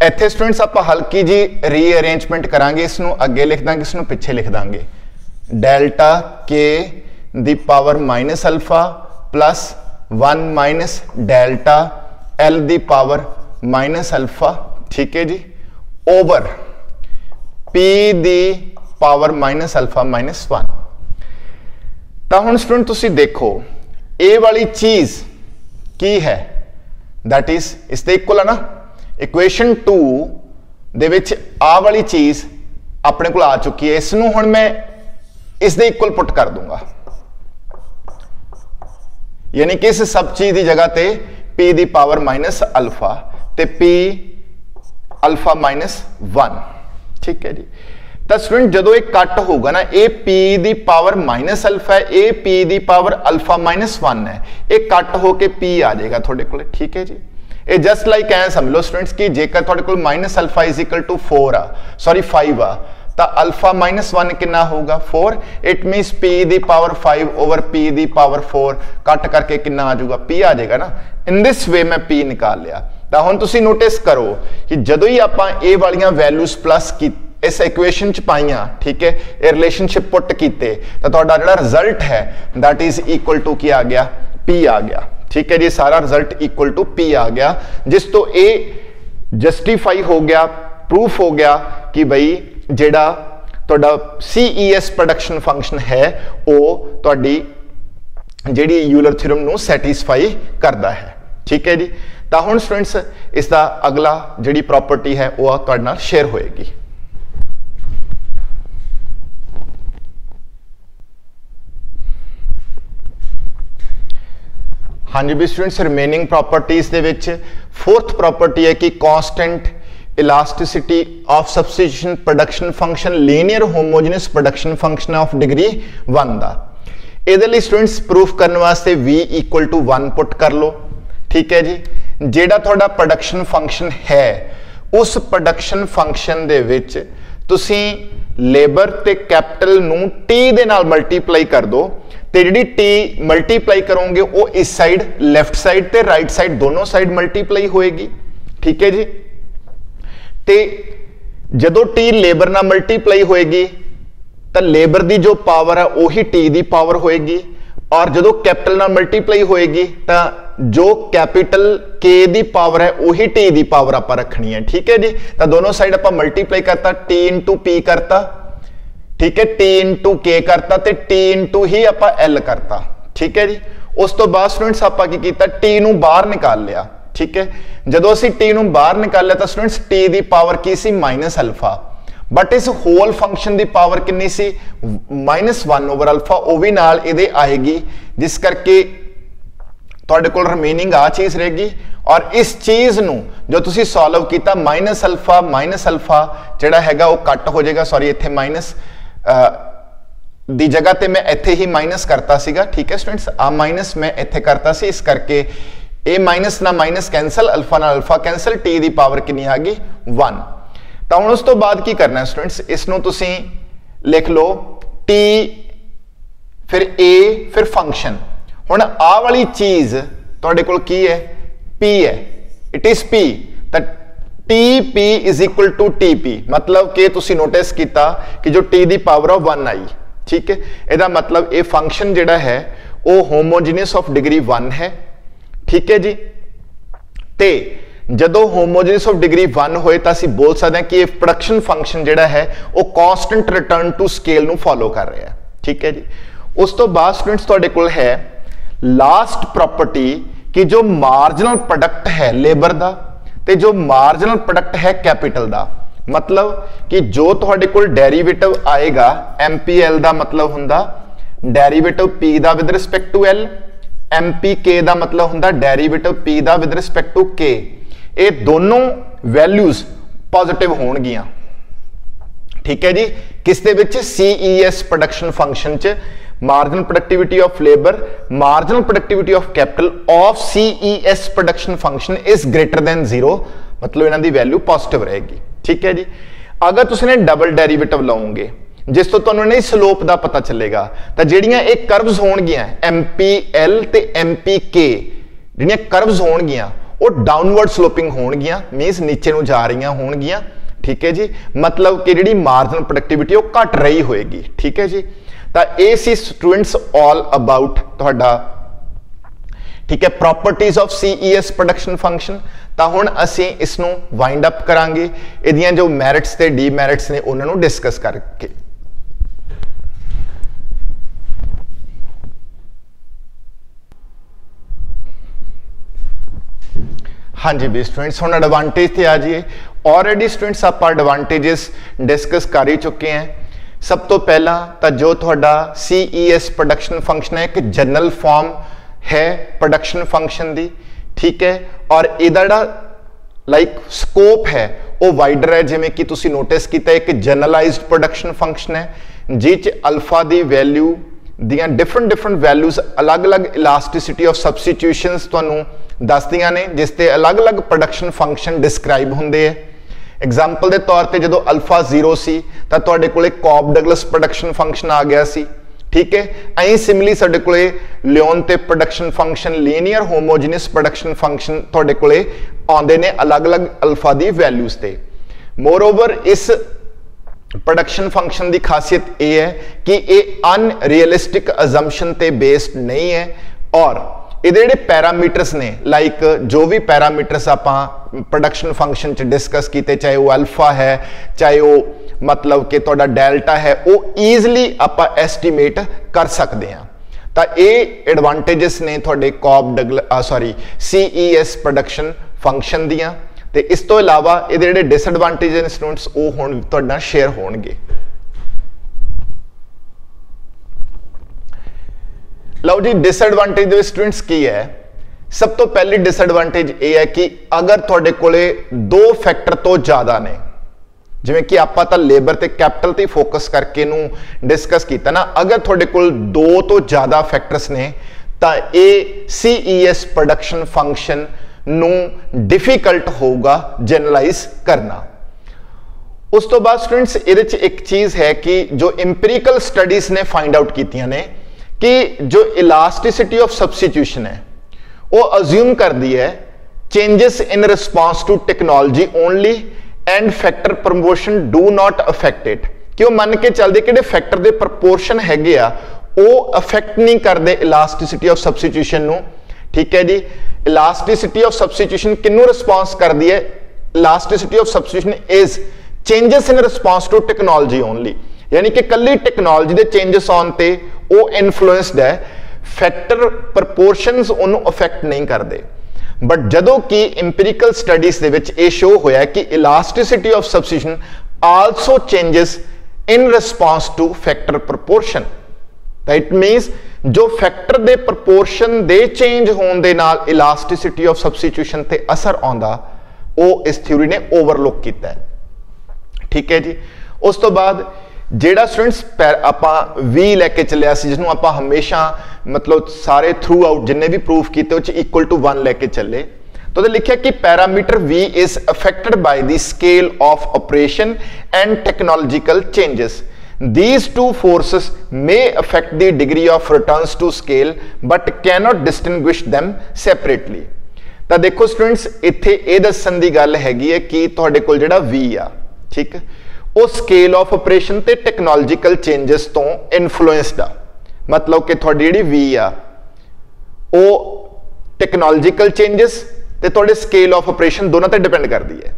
इत्थे स्टूडेंट्स आप हल्की जी रीअरेंजमेंट करांगे, इसनूं अगे लिख देंगे, इसनूं पिछे लिख देंगे, डेल्टा के दी power minus alpha plus 1 minus delta L दी पावर माइनस अल्फा, ठीक है जी, ओवर पी दी पावर माइनस अल्फा माइनस 1। तो हुण स्टूडेंट तुसी देखो, ए वाली चीज की है, दैट इज इसके इक्वल है ना, इक्वेशन 2 दे विच आ वाली चीज अपने को आ चुकी है, इसनूं हुण मैं इसके इक्वल पुट कर दूंगा, यानी कि इस सब चीज की जगह ते पी दी पावर माइनस अल्फा ते पी अल्फा माइनस 1, ठीक है जी। तो स्टूडेंट जो एक कट होगा ना, ए पी दी पावर माइनस अल्फा है, ए पी दी पावर अल्फा माइनस 1 है, एक कट होके पी आ जाएगा थोड़े को, ठीक है जी। ये जस्ट लाइक ऐ समझ लो स्टूडेंट्स कि जेकर थोड़े को minus alpha is equal to 4 आ, सॉरी 5 आ, तो अल्फा माइनस 1 कितना होगा 4, इट मीन्स पी दी पावर 5 ओवर पी दी पावर 4, कट करके कितना आ जाऊगा, पी आ जाएगा ना। इन दिस वे मैं पी निकाल लिया। तो हुण तुसीं नोटिस करो कि जदों ही आपां ए वालियां वैल्यूज प्लस की इस इक्वेशन च पाइया, ठीक है, ये रिलेशनशिप पुट कीते, तो तुहाडा जिहड़ा रिजल्ट है दैट इज इक्वल टू की आ गया, पी आ गया, ठीक है जी। सारा रिजल्ट इक्वल टू पी आ गया, जिस तो ए जस्टिफाई हो गया, प्रूफ हो गया कि भाई जिहड़ा तुहाडा CES प्रोडक्शन फंक्शन है वो तुहाडी ਜਿਹੜੀ यूलर थ्योरम ਨੂੰ ਸੈਟੀਸਫਾਈ ਕਰਦਾ ਹੈ। ठीक है जी, तो हुण स्टूडेंट्स इसका अगला जिहड़ी प्रॉपर्टी है वो तुहाडे नाल शेयर होएगी। हाँ जी भी students, remaining properties they which fourth property है कि constant elasticity of substitution production function linear homogeneous production function of degree 1 दा। इहदे लई स्टूडेंट्स प्रूफ करने वास्ते v इक्वल टू 1 पुट कर लो। ठीक है जी, जेड़ा थोड़ा प्रोडक्शन फंक्शन है उस प्रोडक्शन फंक्शन दे विच तुसी लेबर ते कैपिटल नू टी दे नाल मल्टीप्लाई कर दो, ते जिहड़ी टी मल्टीप्लाई करोगे वो इस साइड लेफ्ट साइड ते राइट साइड दोनों साइड मल्टीप्लाई होएगी। ठीक है जी, ते जदों टी लेबर नाल मल्टीप्लाई होएगी तो लेबर दी जो पावर है वही टी दी पावर होएगी, और जदों कैपिटल नाल मल्टीप्लाई होएगी तो जो कैपिटल के दी पावर है वही टी दी पावर आप रखनी है। ठीक है जी, तो दोनों साइड आप मल्टीप्लाई करता, टी इंटू पी करता, ठीक है, टी इंटू के करता, ते टी इंटू ही आप एल करता। ठीक है जी, उस तो बाद स्टूडेंट्स आप की कीता टी नू बाहर निकाल लिया। ठीक है, जदों असीं टी नू बाहर निकाल लिया तो स्टूडेंट्स टी दी पावर की सी माइनस अल्फा, बट इस होल फंक्शन की पावर कितनी सी -1 ओवर अल्फा, वो भी नाल इहदे आएगी, जिस करके तुहाडे कोल रिमेनिंग आ चीज रहेगी। और इस चीज नू जो तुसी सॉल्व कीता माइनस अल्फा जिहड़ा हैगा वो कट हो जाएगा। सॉरी, इत्थे माइनस दी जगह ते मैं इत्थे ही माइनस करता सीगा। ठीक है स्टूडेंट्स, आ माइनस मैं इत्थे करता सी, इस करके ए माइनस ना माइनस कैंसल, अल्फा ना अल्फा कैंसल, टी दी पावर कितनी आ गई 1। तो हुण उस तो बाद की करना है स्टूडेंट्स, इसनू तुसी लिख लो टी फिर ए फिर फंक्शन। हुण आ वाली चीज तुहाडे कोल की है, पी है, it is P, T P is equal to T P, मतलब कि तुसी नोटिस किया कि जो टी दी पावर ऑफ 1 आई। ठीक है, इसका मतलब ये फंक्शन जिहड़ा है वो होमोजीनियस ऑफ डिग्री 1 है। ठीक है जी, ते जदों होमोजीनियस ऑफ डिग्री 1 होए तो असीं बोल सकते हैं कि ये प्रोडक्शन फंक्शन जिहड़ा है वो कांस्टेंट रिटर्न टू स्केल नू फॉलो कर रहा है। ठीक है जी, उस तो बाद स्टूडेंट्स तुहाडे कोल है लास्ट प्रॉपर्टी कि जो मार्जिनल प्रोडक्ट है लेबर दा ते जो मार्जिनल प्रोडक्ट है कैपिटल दा, मतलब कि जो तुहाडे कोल डेरिवेटिव आएगा MPL दा मतलब हुंदा डेरिवेटिव P दा with respect to L, MPK दा मतलब हुंदा डेरिवेटिव P दा विद रिस्पेक्ट टू K। ये दोनों वैल्यूज पॉजिटिव होणगियां। ठीक है जी, किस दे विच CES प्रोडक्शन फंक्शन च marginal productivity of labour, marginal productivity of capital of CES production function is greater than 0, मतलब इन्हां दी वैल्यू पॉजिटिव रहेगी। ठीक है जी, अगर तुसीं डबल डेरिवेटिव लाओगे जिस तो तुहानूं नहीं स्लोप दा पता चलेगा, तो जिहड़ियां एक कर्व्स होणगियां MPL ते MPK जिहड़ियां कर्व्स होणगियां वो डाउनवर्ड स्लोपिंग होणगियां, मीनस नीचे नूं जा रहीआं होणगियां। ठीक है जी, मतलब कि जिहड़ी मार्जिनल प्रोडक्टिविटी वो घट रही होएगी। ठीक है जी, तो ये सी स्टूडेंट्स ऑल अबाउट तुहाडा, ठीक है, properties of CES production function. तो हुण असीं इसनूं वाइंड अप करांगे, इहदियां जो मैरिट्स ते डीमैरिट्स ने उन्हां नूं डिस्कस करके। हाँ जी भी स्टूडेंट्स, हुण एडवांटेज ते आ जाइए। ऑलरेडी स्टूडेंट्स आप एडवांटेजेस डिस्कस कर ही चुके हैं। सब तो पहला तो जो थोड़ा CES प्रोडक्शन फंक्शन है एक जनरल फॉर्म है प्रोडक्शन फंक्शन दी। ठीक है, और इहदा लाइक स्कोप है वो वाइडर है, जिवें कि तुसी नोटिस कीता एक जनरलाइज्ड प्रोडक्शन फंक्शन है जिस अल्फा दी वैल्यू दियां डिफरेंट वैल्यूज अलग अलग इलास्टिसिटी ऑफ सबस्टिट्यूशनस तुहानूं दसदियां ने, जिसते अलग अलग प्रोडक्शन फंक्शन डिस्क्राइब होंदे है। एग्जाम्पल के तौर पर जो अल्फा 0 सी तो तुहाडे कोले कॉब डगलस प्रोडक्शन फंक्शन आ गया सी। ठीक है, ऐ सिमिलरली साडे कोले लियोन ते production function linear homogeneous production function तुहाडे कोले आउंदे ने अलग अलग अल्फा दी वैल्यूज ते। मोरओवर इस प्रोडक्शन फंक्शन की खासियत यह है कि ये अनरियलिस्टिक अजम्पशन ते बेस्ड नहीं है, और ਇਹਦੇ ਜਿਹੜੇ पैरामीटर्स ने लाइक जो भी पैरामीटर्स ਆਪਾਂ प्रोडक्शन फंक्शन च डिस्कस किए, चाहे वो अल्फा है चाहे वो मतलब कि ਤੁਹਾਡਾ डेल्टा है, वो ईजिली ਆਪਾਂ एस्टीमेट कर सकते हैं। ਤਾਂ ਇਹ ਐਡਵਾਂਟੇजेस ਨੇ ਤੁਹਾਡੇ ਕੌਬ ਡਗਲਸ CES ਪ੍ਰੋਡਕਸ਼ਨ ਫੰਕਸ਼ਨ ਦੀਆਂ। ਤੇ ਇਸ ਤੋਂ ਇਲਾਵਾ ਇਹਦੇ ਜਿਹੜੇ ਡਿਸਐਡਵਾਂਟੇਜ ਨੇ ਸਟੂਡੈਂਟਸ ਉਹ ਹੁਣ ਤੁਹਾਡੇ ਨਾਲ ਸ਼ੇਅਰ ਹੋਣਗੇ। ਲਓ ਜੀ, ਡਿਸਐਡਵਾਂਟੇਜ ਦੇ ਸਟੂਡੈਂਟਸ ਕੀ ਹੈ? ਸਭ ਤੋਂ ਪਹਿਲੀ ਡਿਸਐਡਵਾਂਟੇਜ ਇਹ ਹੈ ਕਿ ਅਗਰ ਤੁਹਾਡੇ ਕੋਲੇ ਦੋ ਫੈਕਟਰ ਤੋਂ ਜ਼ਿਆਦਾ ਨੇ, ਜਿਵੇਂ ਕਿ ਆਪਾਂ ਤਾਂ ਲੇਬਰ ਤੇ ਕੈਪੀਟਲ ਤੇ ਫੋਕਸ ਕਰਕੇ ਨੂੰ ਡਿਸਕਸ ਕੀਤਾ ਨਾ, ਅਗਰ ਤੁਹਾਡੇ ਕੋਲ ਦੋ ਤੋਂ ਜ਼ਿਆਦਾ ਫੈਕਟਰਸ ਨੇ ਤਾਂ ਇਹ CES ਪ੍ਰੋਡਕਸ਼ਨ ਫੰਕਸ਼ਨ ਨੂੰ ਡਿਫਿਕਲਟ ਹੋਊਗਾ ਜਨਰਲਾਈਜ਼ ਕਰਨਾ। ਉਸ ਤੋਂ ਬਾਅਦ ਸਟੂਡੈਂਟਸ ਇਹਦੇ ਚ ਇੱਕ ਚੀਜ਼ ਹੈ ਕਿ ਜੋ ਇੰਪੀਰੀਕਲ ਸਟੱਡੀਜ਼ ਨੇ ਫਾਈਂਡ ਆਊਟ ਕੀਤੀਆਂ ਨੇ ਕਿ ਜੋ ਇਲਾਸਟਿਸਿਟੀ ਆਫ ਸਬਸਟੀਟਿਊਸ਼ਨ ਹੈ ਉਹ ਅਜ਼ਿਊਮ ਕਰਦੀ ਹੈ changes in response to technology only and factor promotion do not affect it, ਕਿ ਉਹ ਮੰਨ ਕੇ ਚੱਲਦੇ ਕਿ ਜਿਹੜੇ ਫੈਕਟਰ ਦੇ ਪ੍ਰਪੋਰਸ਼ਨ ਹੈਗੇ ਆ ਉਹ ਅਫੈਕਟ ਨਹੀਂ ਕਰਦੇ ਇਲਾਸਟਿਸਿਟੀ ਆਫ ਸਬਸਟੀਟਿਊਸ਼ਨ ਨੂੰ। ਠੀਕ ਹੈ ਜੀ, ਇਲਾਸਟਿਸਿਟੀ ਆਫ ਸਬਸਟੀਟਿਊਸ਼ਨ ਕਿਹਨੂੰ ਰਿਸਪੌਂਸ ਕਰਦੀ ਹੈ? Elasticity of substitution is changes in response to technology only, ਯਾਨੀ ਕਿ ਕੱਲੀ ਟੈਕਨੋਲੋਜੀ ਦੇ ਚੇਂजेस ਆਉਣ ਤੇ ਉਹ ਇਨਫਲੂਐਂਸਡ ਹੈ, ਫੈਕਟਰ ਪ੍ਰਪੋਰਸ਼ਨਸ ਉਹਨੂੰ ਅਫੈਕਟ ਨਹੀਂ ਕਰਦੇ। ਬਟ ਜਦੋਂ ਕਿ ਇੰਪੀਰੀਕਲ ਸਟੱਡੀਜ਼ ਦੇ ਵਿੱਚ ਇਹ ਸ਼ੋ ਹੋਇਆ ਕਿ elasticity of substitution also changes in response to factor proportion. It means ਜੋ ਫੈਕਟਰ ਦੇ ਪ੍ਰਪੋਰਸ਼ਨ ਦੇ ਚੇਂਜ ਹੋਣ ਦੇ ਨਾਲ ਇਲਾਸਟਿਸਿਟੀ ਆਫ ਸਬਸਟੀਟਿਊਸ਼ਨ ਤੇ ਅਸਰ ਆਉਂਦਾ, ਉਹ ਇਸ ਥਿਊਰੀ ਨੇ ਓਵਰਲੁੱਕ ਕੀਤਾ ਹੈ। ਠੀਕ ਹੈ ਜੀ। ਉਸ ਤੋਂ ਬਾਅਦ ਜਿਹੜਾ ਸਟੂਡੈਂਟਸ ਆਪਾਂ V ਲੈ ਕੇ ਚੱਲਿਆ ਸੀ, ਜਿਸਨੂੰ ਆਪਾਂ ਹਮੇਸ਼ਾ ਮਤਲਬ ਸਾਰੇ ਥਰੂ ਆਊਟ ਜਿੰਨੇ ਵੀ ਪ੍ਰੂਫ ਕੀਤੇ ਉਹ ਚ ਇਕੁਅਲ ਟੂ 1 ਲੈ ਕੇ ਚੱਲੇ, ਤਾਂ ਉਹਦੇ ਲਿਖਿਆ ਕਿ parameter V is affected by the scale of operation and technological changes. These two forces may affect the degree of returns to scale but cannot distinguish them separately. ਤਾਂ ਦੇਖੋ ਸਟੂਡੈਂਟਸ ਇੱਥੇ ਇਹ ਦੱਸਣ ਦੀ ਗੱਲ ਹੈਗੀ ਹੈ ਕਿ ਤੁਹਾਡੇ ਕੋਲ ਜਿਹੜਾ V ਆ, ਠੀਕ, ਉਹ ਸਕੇਲ ਆਫ ਆਪਰੇਸ਼ਨ ਤੇ ਟੈਕਨੋਲੋਜੀਕਲ ਚੇਂजेस ਤੋਂ ਇਨਫਲੂਐਂਸਡ ਆ। ਮਤਲਬ ਕਿ ਤੁਹਾਡੀ ਜਿਹੜੀ V ਆ ਉਹ ਟੈਕਨੋਲੋਜੀਕਲ ਚੇਂजेस ਤੇ ਤੁਹਾਡੇ ਸਕੇਲ ਆਫ ਆਪਰੇਸ਼ਨ ਦੋਨਾਂ ਤੇ ਡਿਪੈਂਡ ਕਰਦੀ ਹੈ,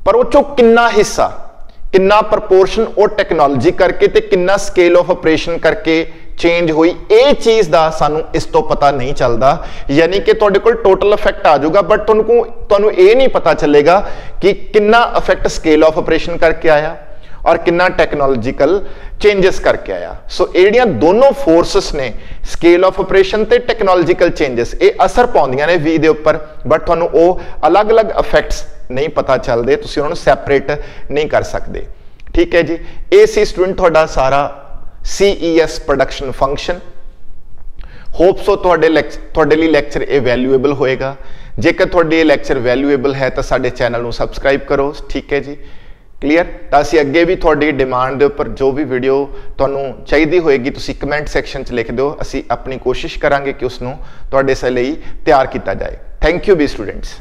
ਪਰ ਉਹ ਚੋਂ ਕਿੰਨਾ ਹਿੱਸਾ, ਕਿੰਨਾ ਪ੍ਰਪੋਰਸ਼ਨ ਉਹ ਟੈਕਨੋਲੋਜੀ ਕਰਕੇ ਤੇ ਕਿੰਨਾ ਸਕੇਲ ਆਫ ਆਪਰੇਸ਼ਨ ਕਰਕੇ ਚੇਂਜ ਹੋਈ, ਇਹ ਚੀਜ਼ ਦਾ ਸਾਨੂੰ ਇਸ ਤੋਂ ਪਤਾ ਨਹੀਂ ਚੱਲਦਾ। ਯਾਨੀ ਕਿ ਤੁਹਾਡੇ ਕੋਲ ਟੋਟਲ ਇਫੈਕਟ ਆ ਜਾਊਗਾ ਬਟ ਤੁਹਾਨੂੰ ਇਹ ਨਹੀਂ ਪਤਾ ਚੱਲੇਗਾ ਕਿ ਕਿੰਨਾ ਇਫੈਕਟ ਸਕੇਲ ਆਫ ਆਪਰੇਸ਼ਨ ਕਰਕੇ ਆਇਆ ਔਰ ਕਿੰਨਾ ਟੈਕਨੋਲੋਜੀਕਲ ਚੇਂजेस करके आया। सो ये दोनों फोर्सेस ने स्केल ऑफ ऑपरेशन ते टेक्नोलॉजिकल चेंजेस ये असर पाउंदियां ने V दे उपर, बट तुहानू वो अलग अलग इफेक्ट्स नहीं पता चलते, तुसीं उन्हां नूं सैपरेट नहीं कर सकते। ठीक है जी, ये सी स्टूडेंट तुहाडा सारा CES production function. Hope so तुहाडे लई लैक्चर ये वैल्यूएबल होएगा। जेकर तुहाडे लैक्चर वैल्यूएबल है तो साडे चैनल नूं सबसक्राइब करो। ठीक है जी, क्लीयर। तो असीं अगे भी तुहाडी डिमांड दे उपर जो भी वीडियो तुहानूं चाहीदी होएगी तुसीं कमेंट सैक्शन च लिख दिओ, असीं अपनी कोशिश करांगे कि उसनूं तुहाडे लई तैयार किया जाए। Thank you B students.